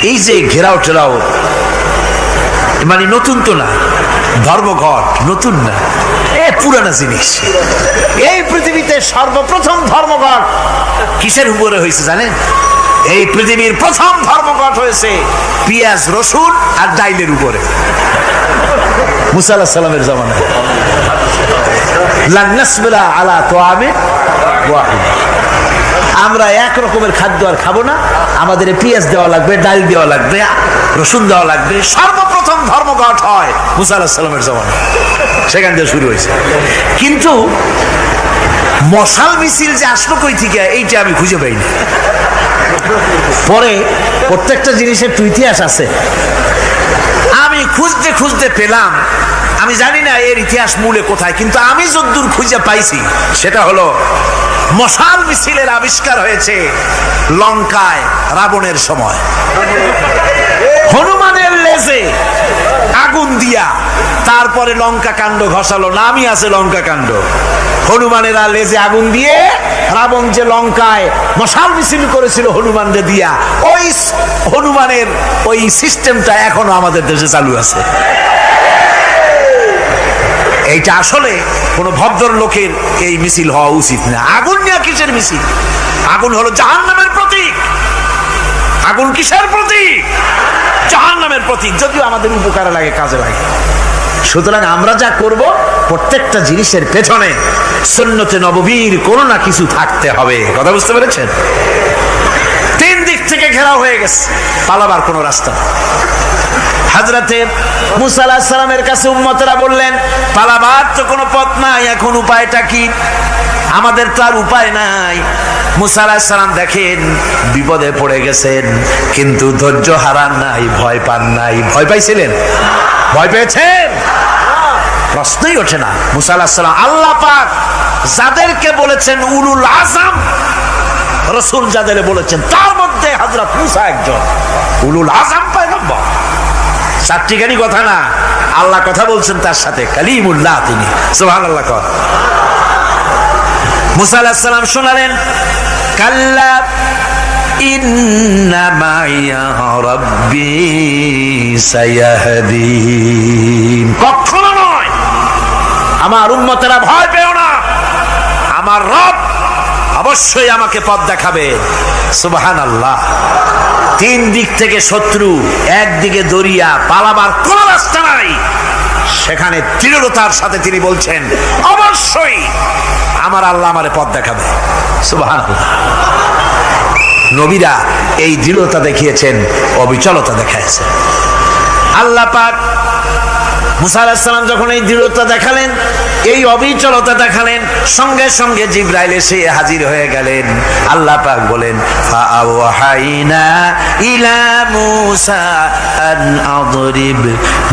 এই যে ঘেরাও টেরাও মানে নতুন তো না, ধর্মঘট নতুন না, পুরানা জিনিস। এই পৃথিবীতে সর্বপ্রথম ধর্মঘট কিসের উপরে হয়েছে জানেন? এই পৃথিবীর প্রথম ধর্মঘট হয়েছে পেঁয়াজ, রসুন আর ডাইলের উপরে, মুসা আলাইহিস সালামের জামানায়। লান নাসবিরা আলা তাআমিন ওয়াহিদ, আমরা এক রকমের খাদ্য আর খাবো না, আমাদের পেঁয়াজ দেওয়া লাগবে, ডাল দেওয়া লাগবে, রসুন দেওয়া লাগবে। সর্বপ্রথম ধর্মঘট হয় মুসা আলাইহিস সালামের জামানায়, সেখান থেকে শুরু হয়েছে। কিন্তু মশাল মিছিল যে আসলো কই থেকে, এইটা আমি খুঁজে পাইনি। পরে প্রত্যেকটা জিনিসের তো ইতিহাস আছে, আমি খুঁজতে খুঁজতে পেলাম। আমি জানি না এর ইতিহাস মূলে কোথায়, কিন্তু আমি যদ্দূর খুঁজে পাইছি সেটা হলো মশাল মিছিলের আবিষ্কার হয়েছে লঙ্কায় রাবণের সময়। হনুমানের লেজে আগুন দিয়া তারপরে লঙ্কা কাণ্ড ঘষালো, নামই আছে লঙ্কা কাণ্ড। হনুমানেরা লেজে আগুন দিয়ে রাবণ যে লঙ্কায় মশাল মিছিল করেছিল হনুমানদের দিয়া, ওই হনুমানের ওই সিস্টেমটা এখনো আমাদের দেশে চালু আছে। এইটা আসলে কোন ভদ্র লোকের এই মিছিল হওয়া উচিত না। আগুন নিয়ে কিসের মিছিল? আগুন হলো জাহান্নামের প্রতীক। আগুন কিসের প্রতীক? জাহান্নামের প্রতীক। যদিও আমাদের উপকারে লাগে, কাজে লাগে। সুতরাং আমরা যা করব প্রত্যেকটা জিনিসের পেছনে সুন্নতে নববীর কোনো না কিছু থাকতে হবে। কথা বুঝতে পেরেছেন? তিন দিক থেকে ঘেরাও হয়ে গেছে, পালাবার কোনো রাস্তা। হযরতে মুসা আলাইহিস সালামের কাছে উম্মতেরা বললেন, পালাবার তো কোনো পথ নাই, এখন উপায়টা কি? আমাদের তো আর উপায় নাই। মুসা আলাইহিস সালাম দেখেন বিপদে পড়ে গেছেন, কিন্তু ধৈর্য হারান নাই, ভয় পান নাই। ভয় পাইছিলেন? ভয় পেয়েছেন? প্রশ্নই ওঠে না। মুসা আলাইহিস সালাম আল্লাহ পাক যাদেরকে বলেছেন উলুল আযম রাসূল, যাদের বলেছেন তার মধ্যে হযরত মুসা একজন উলুল আযম পয়গম্বর। চারটিখানি কথা না, আল্লাহ কথা বলছেন তার সাথে, কালিমুল্লাহ তিনি। সুবহানাল্লাহ। কর মুসা আলাইহিস সালাম শোনালেন, কাল্লা ইন্না মাইয়া রাব্বি সায়াহদিন। কখনো নয়, আমার উম্মতেরা ভয় পেও না, আমার রব অবশ্যই আমাকে পথ দেখাবে। সুবহানাল্লাহ। তিন দিক থেকে শত্রু, একদিকে দরিয়া, পালাবার কোন রাস্তা নাই। সেখানে দৃঢ়তার সাথে তিনি বলছেন, অবশ্যই আমার আল্লাহ আমারে পথ দেখাবে। সুবহানাল্লাহ। নবীরা এই দৃঢ়তা দেখিয়েছেন, অবিচলতা দেখাইছেন। আল্লাহ পাক মুসা আলাইহিস সালাম যখন এই দৃঢ়তা দেখালেন, এই অবিচলতা দেখালেন, সঙ্গে সঙ্গে জিবরাইল এসে হাজির হয়ে গেলেন। আল্লাহ পাক বলেন, ফাআওহাইনা ইলা মূসা আন আদরিব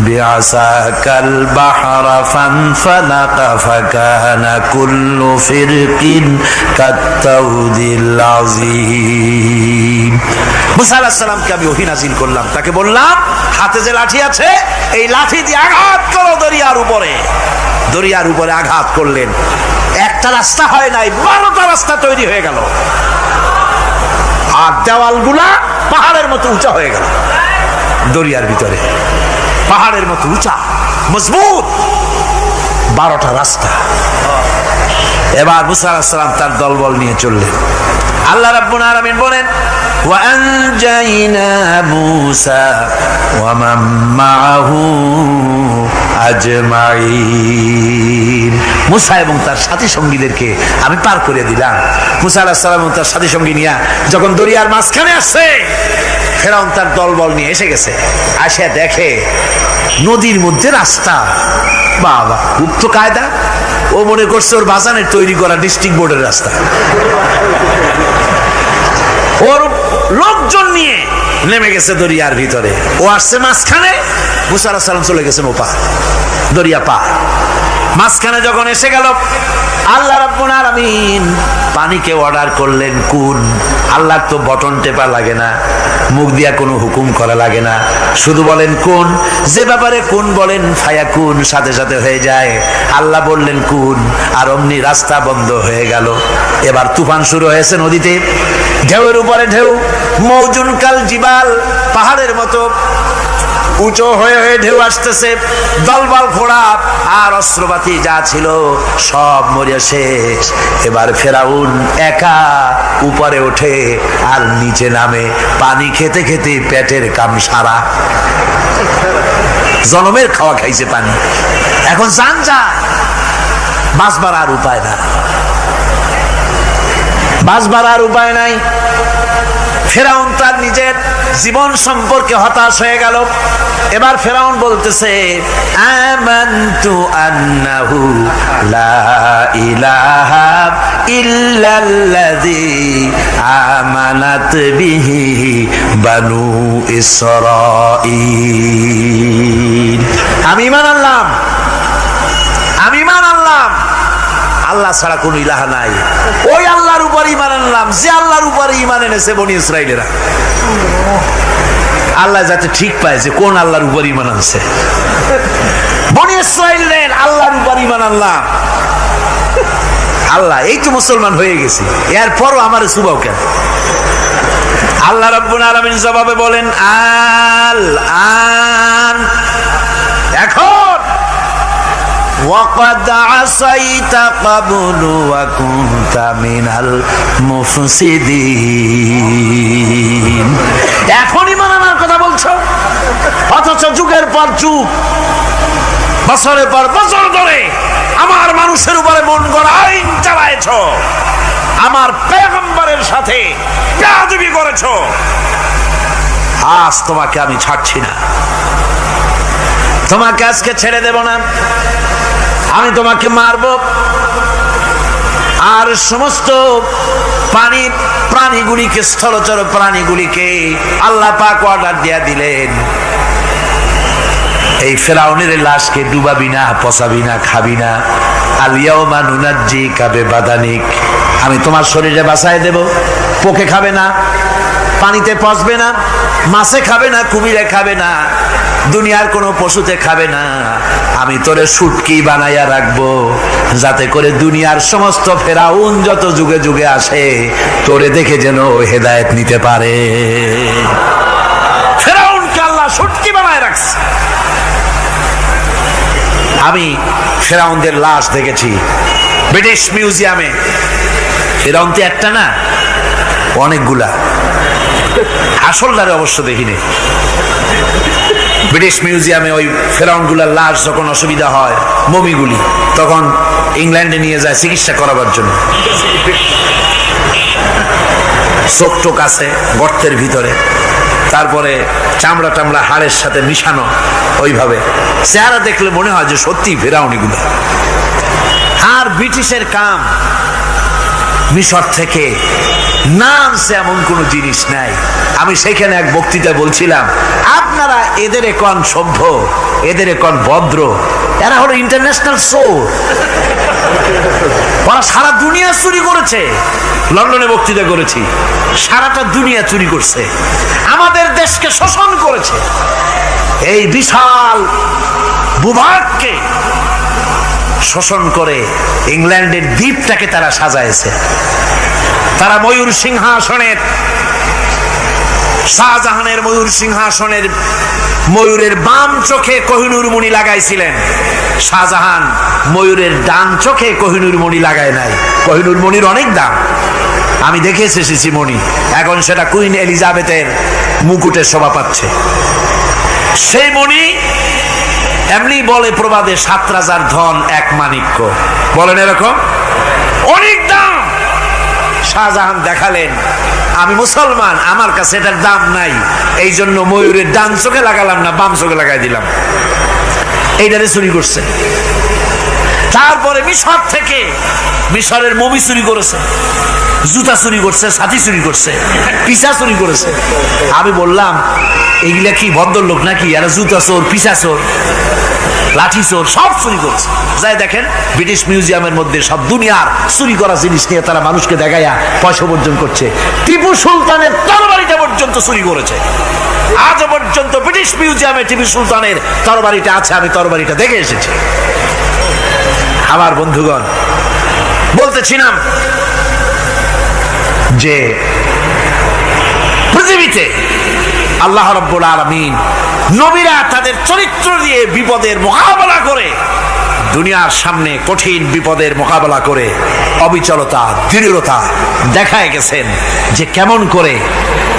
বিআসাকাল বাহরা ফানফালাকা ফাকানা কুল্লু ফিরকিন কাত্তাউদিল আযীম। মুসা আলাইহিস সালামকে আমি ওহী নাযিল করলাম, তাকে বললাম হাতে যে লাঠি আছে এই লাঠি দিয়ে আঘাত করো দরিয়ার উপরে। দরিয়ার উপরে আঘাত করলেন, একটা রাস্তা হয় নাই, 12টা রাস্তা তৈরি হয়ে গেল। আর দেওয়ালগুলা পাহাড়ের মতো উঁচা হয়ে গেল। দরিয়ার ভিতরে পাহাড়ের মতো উঁচা, মজবুত 12টা রাস্তা। এবার মুসা আলাইহিস সালাম তার দলবল নিয়ে চললেন। আল্লাহ রাব্বুল আলামিন বলেন, وأنجينا موسى ومن معه أجمعين। মুসা এবং তার সাথী সঙ্গীদেরকে আমি পার করে দিলাম। মুসা আলাইহিস সালাম এবং তার সাথী সঙ্গী নিয়ে যখন দরিয়ার মাঝখানে আসছে, ফেরাউন তার দলবল নিয়ে এসে গেছে। আসে দেখে নদীর মধ্যে রাস্তা। বাবা, খুব তো কায়দা। ও মনে করছে ওর বাজানের তৈরি করা ডিস্ট্রিক্ট বোর্ডের রাস্তা। ওর লোকজন নিয়ে নেমে গেছে দরিয়ার ভিতরে, ও আসছে মাঝখানে, মুসা আলাইহিস সালাম চলে গেছেন ওপার, দরিয়া পার। মাঝখানে যখন এসে গেল, আল্লাহ রাব্বুল আলামিন পানিকে অর্ডার করলেন কুন। আল্লাহর তো বটন টেপা লাগে না, মুখ দিয়া কোনো হুকুম করা লাগে না, শুধু বলেন কুন। যে ব্যাপারে কুন বলেন ফায়াকুন, সাথে সাথে হয়ে যায়। আল্লাহ বললেন কুন, আর অমনি রাস্তা বন্ধ হয়ে গেল। এবার তুফান শুরু হয়েছে নদীতে, ঢেউয়ের উপরে ঢেউ, মৌজুন কাল জিবাল, পাহাড়ের মতো উঁচু হয়ে হয়ে ঢেউ আসতেছে। দলবল ঘোড়া আর অস্ত্রপাতি যা ছিল সব মরিয়া শেষ। এবার ফেরাউন একা উপরে ওঠে আর নিচে নামে, পানি খেতে খেতে পেটের কাম সারা। জনমের খাওয়া খাইছে পানি, এখন জান যায়, বাঁচবার আর উপায় না, বাঁচবার আর উপায় নাই। ফেরাউন তার নিজের জীবন সম্পর্কে হতাশ হয়ে গেল। এবার ফেরাউন বলতেছে, আমানতু আন্নাহু লা ইলাহা ইল্লাল্লাযী আমানাত বিহি বানু ইসরাঈল। আমি ঈমান আনলাম, আমি ঈমান আনলাম আল্লাহ ছাড়া কোন ইলাহা নাই। ওই আল্লাহর উপর ঈমান আনলাম যে আল্লাহর উপর ঈমান এনেছে বনি ইসরাইলেরা। আল্লাহ যাতে ঠিক পায় যে কোন আল্লাহর উপর ঈমান আনছে। বনি ইসরাইলের আল্লাহর উপর ঈমান আনলাম। আল্লাহ এই তো মুসলমান হয়ে গেছি, এরপরও আমার সুবাও কেন? আল্লাহ রাব্বুল আলামিন জবাবে বলেন, আল আন, এখন وَقَدْ عَصَيْتَ قَبْلُ وَكُنْتَ مِنَ الْمُفْسِدِينَ। এখনই মানানোর কথা বলছো, অথচ যুগের পর যুগ, বছরের পর বছর ধরে আমার মানুষের উপরে মন গড়া আইন চালায়েছ, আমার পয়গম্বরের সাথে বেয়াদবি করেছ। আজ তোমাকে আমি ছাড়ছি না, তোমাকে আজকে ছেড়ে দেব না, আমি তোমাকে মারব। আর সমস্ত প্রাণীগুলিকে, স্থলচর প্রাণীগুলিকে আল্লাহ পাক অর্ডার দিয়া দিলেন, এই ফেরাউনের লাশকে ডুবাবি না, পচাবি না, খাবি না। আলিয়াউমা নুনাজ্জিকা বিবাদানিক, আমি তোমার শরীরে বাঁচায় দেব। পোকে খাবে না, পানিতে পচবে না, মাছে খাবে না, কুমিরে খাবে না, দুনিয়ার কোনো পশুতে খাবে না। আমি তোরে শুটকি বানাইয়া রাখবো, যাতে করে দুনিয়ার সমস্ত ফেরাউন যত যুগে যুগে আসে তোরে দেখে যেন হেদায়েত নিতে পারে। ফেরাউনকে আল্লাহ শুটকি বানায় রাখছে। আমি ফেরাউনদের লাশ দেখেছি ব্রিটিশ মিউজিয়ামে। ফেরাউন তো একটা না, অনেকগুলা। আসলদারে অবশ্য দেখিনি। ব্রিটিশ মিউজিয়ামে ওই ফেরাউনগুলার লাশ যখন অসুবিধা হয়, মমিগুলি, তখন ইংল্যান্ডে নিয়ে যায় চিকিৎসা করাবার জন্য। চোখ টোক আছে গর্তের ভিতরে, তারপরে চামড়া টামড়া হাড়ের সাথে মিশানো, ওইভাবে চেহারা দেখলে মনে হয় যে সত্যি ফেরাউনিগুলো। আর ব্রিটিশের কাম মিশর থেকে নামছে এমন কোন জিনিস নাই। আমি সেখানে এক বক্তৃতা বলছিলাম, আপনারা এদের এখন সভ্য, এদের এখন ভদ্র, এরা হলো ইন্টারন্যাশনাল চোর। ওরা সারা দুনিয়া চুরি করেছে। লন্ডনে বক্তৃতা করেছি, সারাটা দুনিয়া চুরি করছে, আমাদের দেশকে শোষণ করেছে। এই বিশাল ভূভাগকে শোষণ করে ইংল্যান্ডের দ্বীপটাকে তারা সাজাইছে। তারা ময়ূর সিংহাসনের, শাহজাহানের ময়ূর সিংহাসনের ময়ূরের বাম চোখে কোহিনূর মণি লাগাইছিলেন। শাহজাহান ময়ূরের ডান চোখে কোহিনূর মণি লাগায় নাই। কোহিনূর মণির অনেক দাম, আমি দেখে এসেছি মণি। এখন সেটা কুইন এলিজাবেথের মুকুটে শোভা পাচ্ছে। সেই মণি এমনি বলে প্রবাদে 7 রাজার ধন 1 মাণিক্য, বলেন এরকম, অনেক দাম। শাহজাহান দেখালেন, আমি মুসলমান, আমার কাছে এটার দাম নাই, এই জন্য ময়ূরের ডান চোখে লাগালাম না, বাম চোখে লাগাই দিলাম। এইটারে চুরি করছে। তারপরে মিশর থেকে, মিশরের মমি চুরি করেছে, জুতা চুরি করছে, ছাতি চুরি করছে, পিসা চুরি করেছে। আমি বললাম এইগুলা কি ভদ্রলোক নাকি? এরা জুতা চোর, পিসা চোর, লাঠি চোর, সব চুরি করছে। যাই দেখেন ব্রিটিশ মিউজিয়ামের মধ্যে সব দুনিয়ার চুরি করা জিনিস নিয়ে তারা মানুষকে দেখাইয়া পয়সা উপার্জন করছে। টিপু সুলতানের তরবারিটা পর্যন্ত চুরি করেছে। আজ পর্যন্ত ব্রিটিশ মিউজিয়ামে টিপু সুলতানের তরবারিটা আছে, আমি তরবারিটা দেখে এসেছি। আমার বন্ধুগণ, বলতেছিলাম যে পৃথিবীতে আল্লাহ রাব্বুল আলামিন নবীরা তাদের চরিত্র দিয়ে বিপদের মোকাবেলা করে, দুনিয়ার সামনে কঠিন বিপদের মোকাবেলা করে অবিচলতা, দৃঢ়তা দেখায় গেছেন যে কেমন করে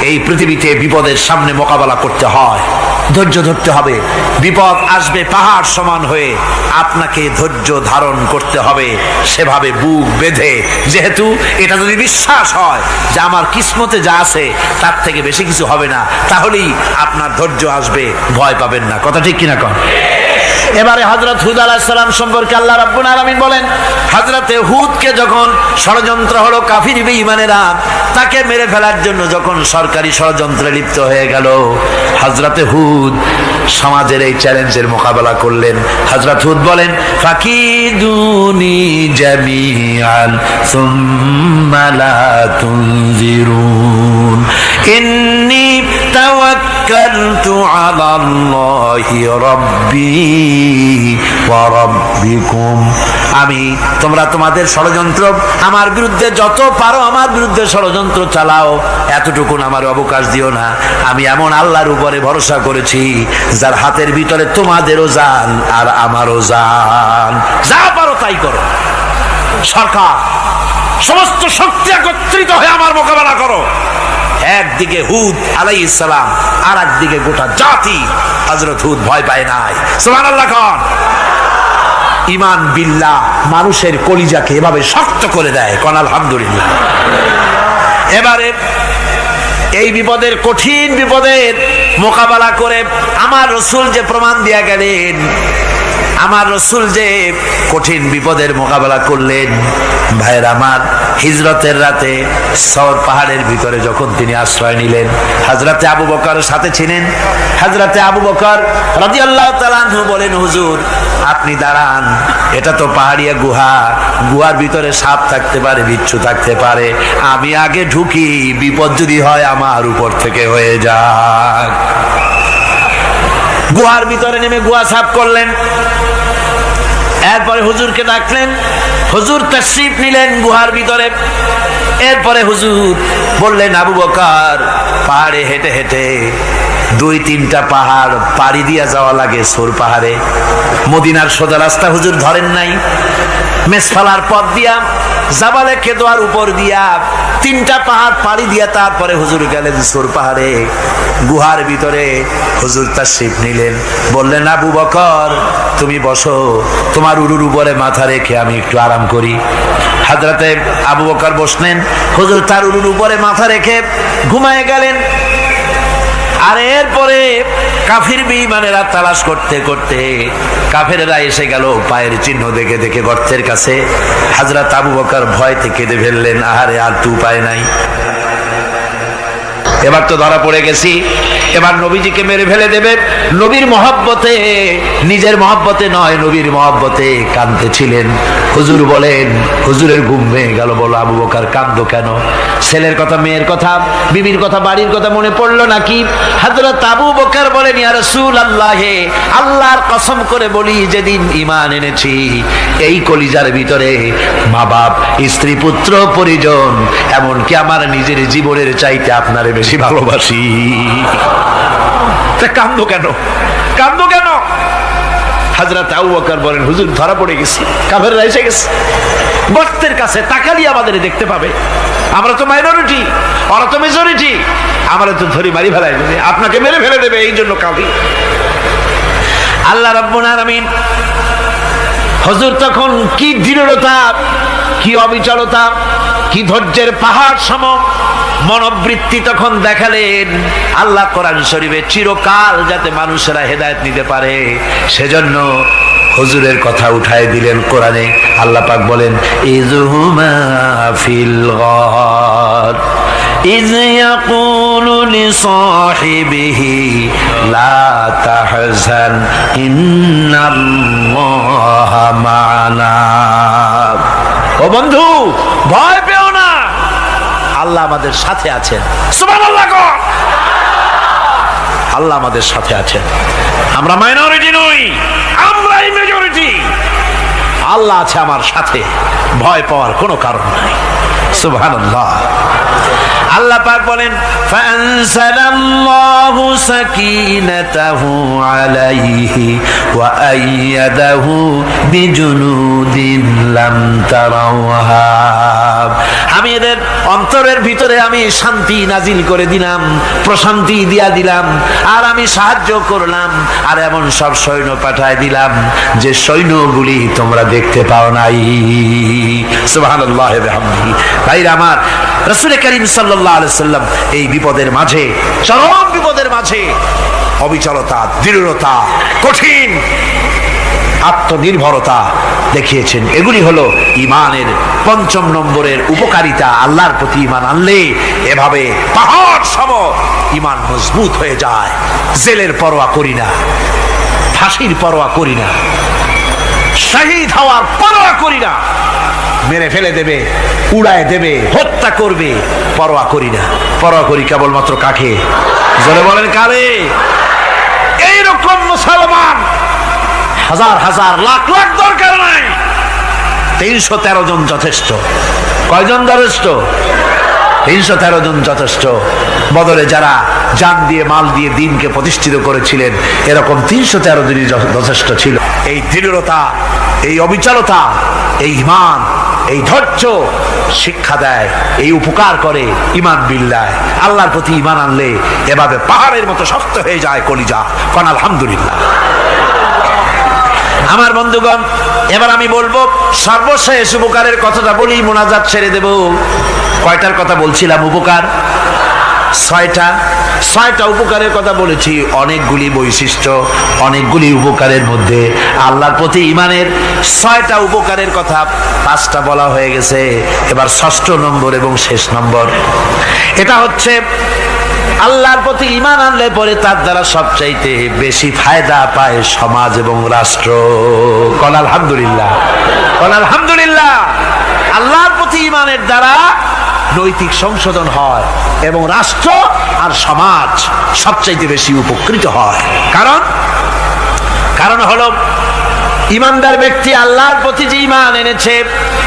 এই পৃথিবীতে বিপদের সামনে মোকাবেলা করতে হয়। ধৈর্য ধরতে হবে। বিপদ আসবে পাহাড় সমান হয়ে, আপনাকে ধৈর্য ধারণ করতে হবে সেভাবে বুক বেঁধে। যেহেতু এটা যদি বিশ্বাস হয় যে আমার কিসমতে যা আছে তার থেকে বেশি কিছু হবে না, তাহলেই আপনার ধৈর্য আসবে, ভয় পাবেন না। কথা ঠিক কিনা কন? এবারে হযরত হুদ আলাইহিস সালাম সম্পর্কে আল্লাহ রাব্বুল আলামিন বলেন, হযরতে হুদকে যখন ষড়যন্ত্র হলো, কাফির বেঈমানেরা তাকে মেরে ফেলার জন্য যখন সরকারি ষড়যন্ত্রে লিপ্ত হয়ে গেল, হযরতে হুদ সমাজের এই চ্যালেঞ্জের মোকাবেলা করলেন। হযরত হুদ বলেন, ফাকিদুনি জামিআন সুম্মা লা তুনজিরুন ইন্নী তাওয়াক্কালতু আলাল্লাহি রাব্বি ওয়া রাব্বিকুম। আমি তোমরা তোমাদের ষড়যন্ত্র আমার বিরুদ্ধে যত পারো আমার বিরুদ্ধে ষড়যন্ত্র চালাও, এতটুকু আমার অবকাশ দিও না। আমি এমন আল্লাহর উপরে ভরসা করেছি যার হাতের ভিতরে তোমাদেরও জান আর আমারও জান। যা পারো তাই করো। সরকার সমস্ত শক্তি একত্রিত হয়ে আমার মোকাবেলা করো। একদিকে হুদ আলাইহিস সালাম, আর একদিকে গোটা জাতি। হযরত হুদ ভয় পায় নাই। সুবহানাল্লাহ খান। ঈমান বিল্লাহ মানুষের কলিজাকে এভাবে শক্ত করে দেয়। কোন আলহামদুলিল্লাহ। এবারে এই বিপদের, কঠিন বিপদের মোকাবেলা করে আমার রাসূল যে প্রমাণ দিয়া গেলেন, আমার রাসূল যে কঠিন বিপদের মোকাবেলা করলেন, ভাইয়ের আমার, হিজরতের রাতে সওর পাহাড়ের ভিতরে যখন তিনি আশ্রয় নিলেন, হযরতে আবু বকর সাথে ছিলেন। হযরতে আবু বকর রাদিয়াল্লাহু তাআলা আনহু বলেন, হুজুর আপনি দাঁড়ান, এটা তো পাহাড়িয়া গুহা, গুহার ভিতরে সাপ থাকতে পারে, বিচ্ছু থাকতে পারে, আমি আগে ঢুকি, বিপদ যদি হয় আমার উপর থেকে হয়ে যাক। গুহার ভিতরে নেমে গুহা সাফ করলেন। এরপরে হুজুরকে ডাকলেন, হুজুর তাশরীফ নিলেন গুহার ভিতরে। এরপরে হুজুর বললেন, আবু বকর পাহাড়ে হেঁটে হেঁটে 2-3টা পাহাড় পাড়ি দিয়া যাওয়া লাগে সোর পাহাড়ে। মদিনার সোজা রাস্তা হুজুর ধরেন নাই, মেসফালার পথ দিয়া জাবালে কেদোয়ার উপর দিয়া 3টা পাহাড় পাড়ি দিয়া তারপরে হুজুর গেলেন সোর পাহাড়ে। গুহার ভিতরে হুজুর তাশরীফ নিলেন। বললেন, আবু বকর তুমি বসো, তোমার উরুর উপরে মাথা রেখে আমি একটু আরাম করি। হযরতে আবু বকর বসলেন, হুজুর তার উরুর উপরে মাথা রেখে ঘুমায় গেলেন। আর এরপরে কাফির বেঈমানেরা তালাশ করতে করতে কাফেরেরা এসে গেল পায়ের চিহ্ন দেখে দেখে গর্তের কাছে। হযরত আবু বকর ভয়তে কেঁদে ফেললেন, আহারে আর তো উপায় নাই, এবার তো ধরা পড়ে গেছি, এবার নবীজিকে মেরে ফেলে দেবে। নবীর মহব্বতে, নিজের মহব্বতে নয়, নবীর মহব্বতে কাঁদতেছিলেন। হুজুর বলেন, হুজুরের ঘুম ভেঙে গেল। বলো, আবু বকর কাঁদো কেন? ছেলের কথা, মেয়ের কথা, বিবির কথা, বাড়ির কথা মনে পড়লো নাকি? হযরত আবু বকর বলেন, ইয়া রাসূলুল্লাহ, আল্লাহর কসম করে বলি, যেদিন ঈমান এনেছি এই কলিজার ভিতরে মা বাপ, স্ত্রী, পুত্র, পরিজন, এমনকি আমার নিজের জীবনের চাইতে আপনারে বেশি ভালোবাসি। কান্দো কেন? কান্দো কেন? হযরত আবু বকর বলেন, হুজুর ধরা পড়ে গেছি, কাফেররা এসে গেছে গর্তের কাছে, তাকালি আমাদের দেখতে পাবে, আমরা তো মাইনরিটি, ওরা তো মেজরিটি, আমরা তো ধরে মারি ফেলাই দেবে, আপনাকে মেরে ফেলে দেবে, এই জন্য কাঁদি। আল্লাহ রাব্বুল আলামিন হুজুর তখন কি দৃঢ়তা, কি অবিচলতা, কি ধৈর্যের পাহাড় সম মনোবৃত্তি তখন দেখালেন। আল্লাহ কোরআন শরীফে চিরকাল যাতে মানুষেরা হেদায়েত নিতে পারে সেজন্য হুজুরের কথা উঠায় দিলেন কোরআনে। আল্লাহ পাক বলেন, ইযহুমা ফিল গার إذ يقول لصاحبه لا تحزن إن الله معنا ও বন্ধু ভয় পেও না, আল্লাহ আমাদের সাথে আছেন। সুবহানাল্লাহ গো, আল্লাহ আমাদের সাথে আছেন। আমরা মাইনরিটি নই, আমরাই মেজরিটি। আল্লাহ আছে আমার সাথে, ভয় পাওয়ার কোনো কারণ নাই। সুবহানাল্লাহ। আল্লাহ পাক বলেন فأنزلallahu sakinatahu alayhi wa ayyadahu bijunudin lam tarawha। আমি এদের অন্তরের ভিতরে আমি শান্তি নাজিল করে দিলাম, প্রশান্তি দিয়া দিলাম, আর আমি সাহায্য করলাম, আর এমন সব সৈন্য পাঠায় দিলাম যে সৈন্যগুলি তোমরা দেখতে পাও নাই। সুবহানাল্লাহ ওয়া বিহামদিহি। ভাইরা আমার, রাসূল করিম সাল্লাল্লাহু আলাইহি সাল্লাম এই বিপদের মাঝে, চরম বিপদের মাঝে অবিচলতা, দৃঢ়তা, কঠিন আত্মনির্ভরতা দেখিয়েছেন। এগুলি হলো ইমানের পঞ্চম নম্বরের উপকারিতা। আল্লাহর প্রতি ইমান আনলে এভাবে পাহাড় সম ইমান মজবুত হয়ে যায়। জেলের পরোয়া করি না, ফাঁসির পরোয়া করি না, শহীদ হওয়ার পরোয়া করি না, মেরে ফেলে দেবে, উড়ায় দেবে, হত্যা করবে, পরোয়া করি না। পরোয়া করি কেবলমাত্র কাকে? জোরে বলেন কারে? এইরকম মুসলমান হাজার হাজার লাখ লাখ দরকার নাই, 313 জন যথেষ্ট। কয়জন যথেষ্ট? 313 জন যথেষ্ট। বদরে যারা জান দিয়ে মাল দিয়ে দিনকে প্রতিষ্ঠিত করেছিলেন, এরকম 313 জনই যথেষ্ট ছিল। এই দৃঢ়তা, এই অবিচলতা, এই ঈমান, এই ধৈর্য শিক্ষা দেয়, এই উপকার করে ঈমান বিল্লাহ। আল্লাহর প্রতি ঈমান আনলে এভাবে পাহাড়ের মতো শক্ত হয়ে যায় কলিজা। কোন আলহামদুলিল্লাহ। আমার বন্ধুগণ, এবার আমি বলবো সর্বশেষ উপকারের কথাটা বলি, মোনাজাত ছেড়ে দেব। কয়টার কথা বলছিলাম? উপকার 6টা উপকারের কথা বলেছি। অনেকগুলি বৈশিষ্ট্য, অনেকগুলি উপকারের মধ্যে আল্লাহর প্রতি ঈমানের 6টা উপকারের কথা 5টা বলা হয়ে গেছে। এবার 6ষ্ঠ নম্বর এবং শেষ নম্বর, এটা হচ্ছে আল্লাহর প্রতি ঈমান আনলে পরে তার দ্বারা সবচাইতে বেশি ফায়দা পায় সমাজ এবং রাষ্ট্র। কোন আলহামদুলিল্লাহ, কোন আলহামদুলিল্লাহ। আল্লাহর প্রতি ঈমানের দ্বারা নৈতিক সংশোধন হয় এবং রাষ্ট্র আর সমাজ সবচাইতে বেশি উপকৃত হয়। কারণ হলো ইমানদার ব্যক্তি আল্লাহর প্রতি যে ঈমান এনেছে,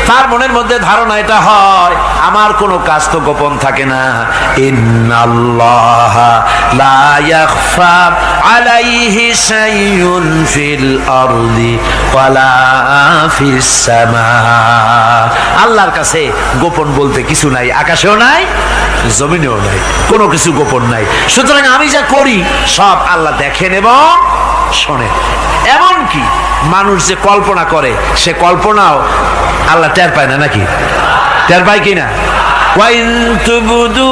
তার মনের মধ্যে ধারণা এটা হয়, আমার কোনো কাজ তো গোপন থাকে না। ইন্নাল্লাহা লা ইয়াখফা আলাইহি শাইউন ফিল আরদি ওয়ালা ফিস সামা। আল্লাহর কাছে গোপন বলতে কিছু নাই, আকাশেও নাই, জমিনেও নাই, কোনো কিছু গোপন নাই। সুতরাং আমি যা করি সব আল্লাহ দেখেন এবং শোনেন। এমনকি মানুষ যে কল্পনা করে, সে কল্পনাও আল্লাহ টের পায় না, নাকি? টের পায় কিনা? ওয়াইন তুবদু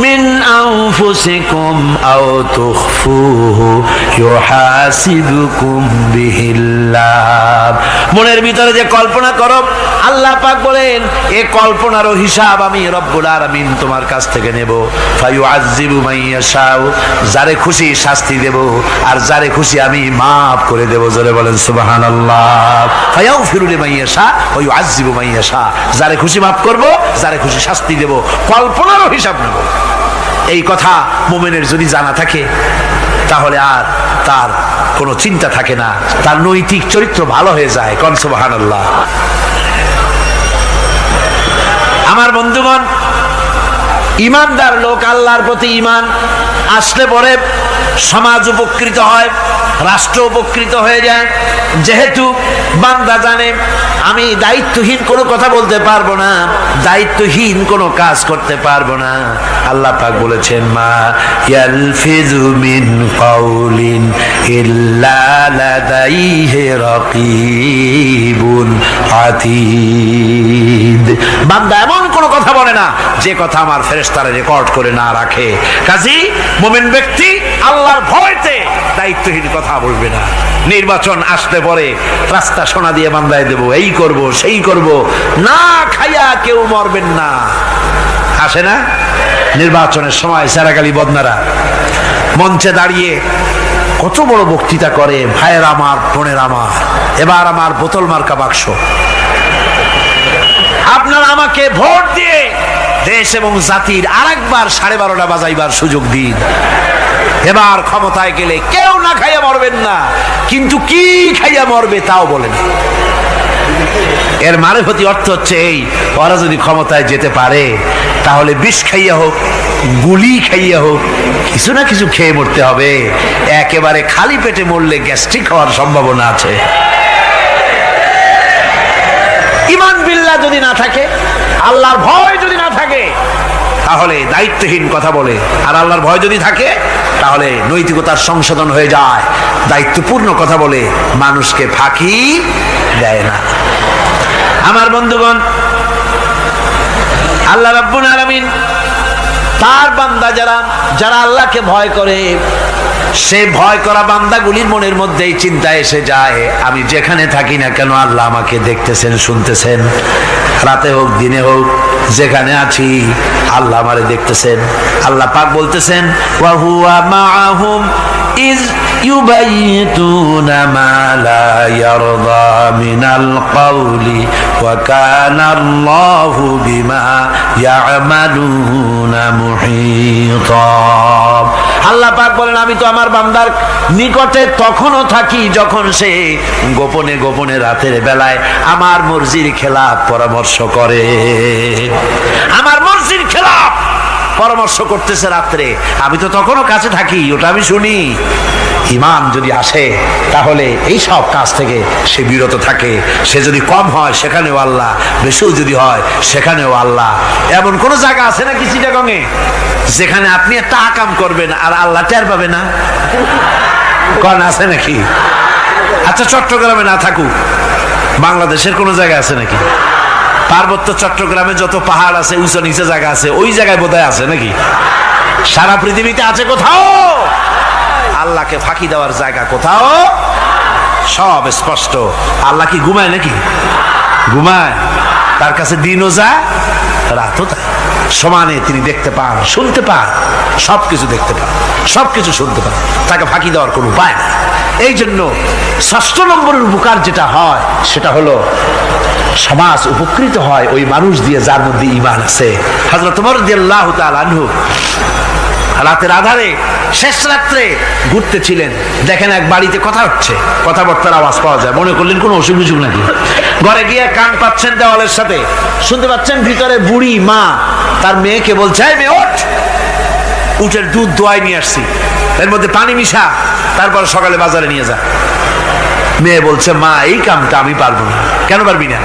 মিন আনফুসিকুম আও তুখফুহু ইউহাসিবুকুম বিহিল্লাহ। মনের ভিতরে যে কল্পনা করো, আল্লাহ পাক বলেন এই কল্পনারও হিসাব আমি রব্বুল আলামিন তোমার কাছ থেকে নেব। ফায়ুআযযিবু মান ইয়াশাউ, যারে খুশি শাস্তি দেব, আর যারে খুশি আমি মাফ করে দেব। জোরে বলেন সুবহানাল্লাহ। ফায়াগফিরু লিমান ইয়াশা ওয়া ইউআযযিবু মান ইয়াশা, যারে খুশি মাফ করব, যারে খুশি শাস্তি দেব, কল্পনারও হিসাব নেব। এই কথা মুমিনের যদি জানা থাকে, তাহলে আর তার কোনো চিন্তা থাকে না, তার নৈতিক চরিত্র ভালো হয়ে যায়। কোন সুবহানাল্লাহ। আমার বন্ধুগণ, ইমানদার লোক, আল্লাহর প্রতি ঈমান আসলে পরে সমাজ উপকৃত হয়, রাষ্ট্র উপকৃত হয়ে যায়। যেহেতু বান্দা জানে আমি দায়িত্বহীন কোনো কথা বলতে পারবো না, দায়িত্বহীন কোনো কাজ করতে পারবো না। আল্লাহ পাক বলেছেন, মা ইয়ালফিযু মিন কাউলিন ইল্লা লাদাইহি রাকীবুন আতীদ। বান্দা এমন কোনো কথা বলে না যে কথা আমার ফেরেশতারা রেকর্ড করে না রাখে। কাজী মুমিন ব্যক্তি আল্লাহর ভয়তে দায়িত্বহীন কথা বলবে না। নির্বাচন আসতে পরে রাস্তা সোনা দিয়ে বান্দায় দেব, এই করব সেই করব, না খাইয়া কেউ মরবেন না, আসে না? নির্বাচনের সময় সেরাগালি বদনারা মঞ্চে দাঁড়িয়ে কত বড় বক্তৃতা করে, ভাইয়ের আমার, বোনের আমার, এবার আমার বোতল মার্কা বাক্স, আপনারা আমাকে ভোট দিয়ে দেশ এবং জাতির আরেকবার 12:30 বাজাইবার সুযোগ দিন। এবার ক্ষমতায় গেলে কেউ না খাইয়া মরবেন না, কিন্তু কি খাইয়া মরবে তাও বলেন। এর মারফতি অর্থ হচ্ছে এই, ওরা যদি ক্ষমতায় যেতে পারে তাহলে বিষ খাইয়া হোক, গুলি খাইয়া হোক, কিছু না কিছু খেয়ে মরতে হবে। একেবারে খালি পেটে মরলে গ্যাস্ট্রিক হওয়ার সম্ভাবনা আছে। ঈমান বিল্লাহ যদি না থাকে, আল্লাহর ভয় যদি না থাকে, তাহলে দায়িত্বহীন কথা বলে। আর আল্লাহর ভয় যদি থাকে তাহলে নৈতিকতার সংশোধন হয়ে যায়, দায়িত্বপূর্ণ কথা বলে, মানুষকে ফাঁকি দেয় না। আমার বন্ধুগণ, আল্লাহ রাব্বুল আলামিন তার বান্দা যারা আল্লাহকে ভয় করে, সে ভয় করা বান্দাগুলির মনের মধ্যেই চিন্তা এসে যায়, আমি যেখানে থাকি না কেন আল্লাহ আমাকে দেখতেছেন, শুনতেছেন, রাতে হোক দিনে হোক, যেখানে আছি আল্লাহ আমারে দেখতেছেন। আল্লাহ পাক বলতেছেন, ওয়া হুয়া মাআহুম ইজ ইউবাইতুনা মা লা ইয়ারদা মিনাল কওলি ওয়া কানা আল্লাহু বিমা ইয়ামালুনা মুহীতা। আল্লাহ পাক বলেন, আমি তো আমার বান্দার নিকটে তখনও থাকি যখন সে গোপনে গোপনে রাতের বেলায় আমার মর্জির খেলাফ পরামর্শ করে। আমার মর্জির খেলাফ পরামর্শ করতেছে রাত্রে, আমি তো তখনও কাছে থাকি, ওটা আমি শুনি। ঈমান যদি আসে তাহলে এই সব কাজ থেকে সে বিরত থাকে। সে যদি কম হয় সেখানেও আল্লাহ, বেশিও যদি হয় সেখানেও আল্লাহ। এমন কোন জায়গা আছে নাকি চিটাগংয়ে যেখানে আপনি একটা আকাম করবেন আর আল্লাহ টের পাবে না? কোন আছে নাকি? আচ্ছা, চট্টগ্রামে না থাকুক, বাংলাদেশের কোন জায়গা আছে নাকি? পার্বত্য চট্টগ্রামে যত পাহাড় আছে, উঁচু নিচে জায়গা আছে, ওই জায়গায় বোধহয় আছে নাকি? সারা পৃথিবীতে আছে কোথাও? আল্লাহকে ফাঁকি দেওয়ার জায়গা কোথাও? সব স্পষ্ট। আল্লাহ কি ঘুমায় নাকি? ঘুমায়? তার কাছে দিনও যায়, রাতও তাই। সমানে তিনি দেখতে পান, শুনতে পান, সবকিছু দেখতে পান, সবকিছু শুনতে পান। তাকে ফাঁকি দেওয়ার কোনো উপায় নেই। এই জন্য 6 নম্বরের উপকার যেটা হয় সেটা হলো সমাজ উপকৃত হয় ওই মানুষ দিয়ে যার মধ্যে ঈমান আছে। হযরত ওমর রাদিয়াল্লাহু তাআলা আনহু রাতের আধারে শেষ রাত্রে ঘুরতেছিলেন, দেখেন এক বাড়িতে কথা হচ্ছে, কথাবার্তার আওয়াজ পাওয়া যায়, মনে করলেন কোনো অসুখ বিসুখ নাকি। ঘরে গিয়ে কান পাচ্ছেন দেওয়ালের সাথে, শুনতে পাচ্ছেন ভিতরে বুড়ি মা তার মেয়েকে বলছে, এই মেয়ে ওঠ, উটের দুধ দোয়াই নিয়ে আসছি, এর মধ্যে পানি মিশা, তারপর সকালে বাজারে নিয়ে যা। মেয়ে বলছে, মা এই কামটা আমি পারবো না। কেন পারবি না?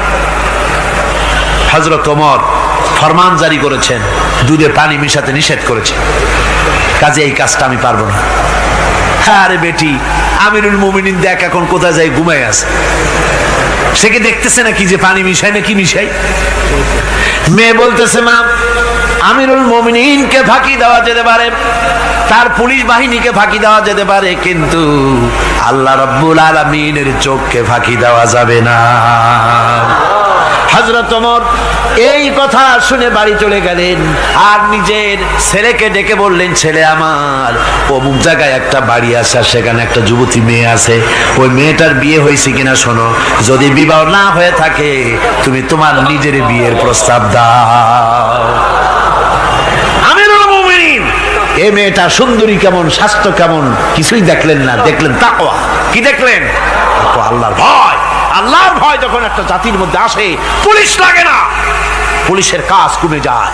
হযরত ওমর ফরমান জারি করেছেন, দুধে পানি মিশাতে নিষেধ করেছে, কাজে এই কাজটা আমি পারবো না। আরে বেটি, আমিরুল মুমিনিন দেখ এখন কোথায় যায়, ঘুমায় আছে, সে কি দেখতেছে নাকি যে পানি মিশাই না কি মিশাই? মেয়ে বলতেছে, মা আমিরুল মুমিনিনকে ফাঁকি দেওয়া যেতে পারে, তার পুলিশ বাহিনীকে ফাঁকি দেওয়া যেতে পারে, কিন্তু আল্লাহ রাব্বুল আলামিনের চোখকে ফাঁকি দেওয়া যাবে না। হযরত ওমর এই কথা শুনে বাড়ি চলে গেলেন আর নিজের ছেলেকে ডেকে বললেন, ছেলে আমার, অমুক জায়গায় একটা বাড়ি আছে, সেখানে একটা যুবতী মেয়ে আছে, ওই মেয়েটার বিয়ে হয়েছে কিনা শোনো, যদি বিবাহ না হয়ে থাকে তুমি তোমার নিজের বিয়ের প্রস্তাব দাও। আমিরুল মুমিনিন এই মেয়েটা সুন্দরী কেমন, স্বাস্থ্য কেমন কিছুই দেখলেন না, দেখলেন তাকওয়া। কি দেখলেন? আল্লাহর ভয়। আল্লাহর ভয় যখন একটা জাতির মধ্যে আসে, পুলিশ লাগে না, পুলিশের কাজ কমে যায়।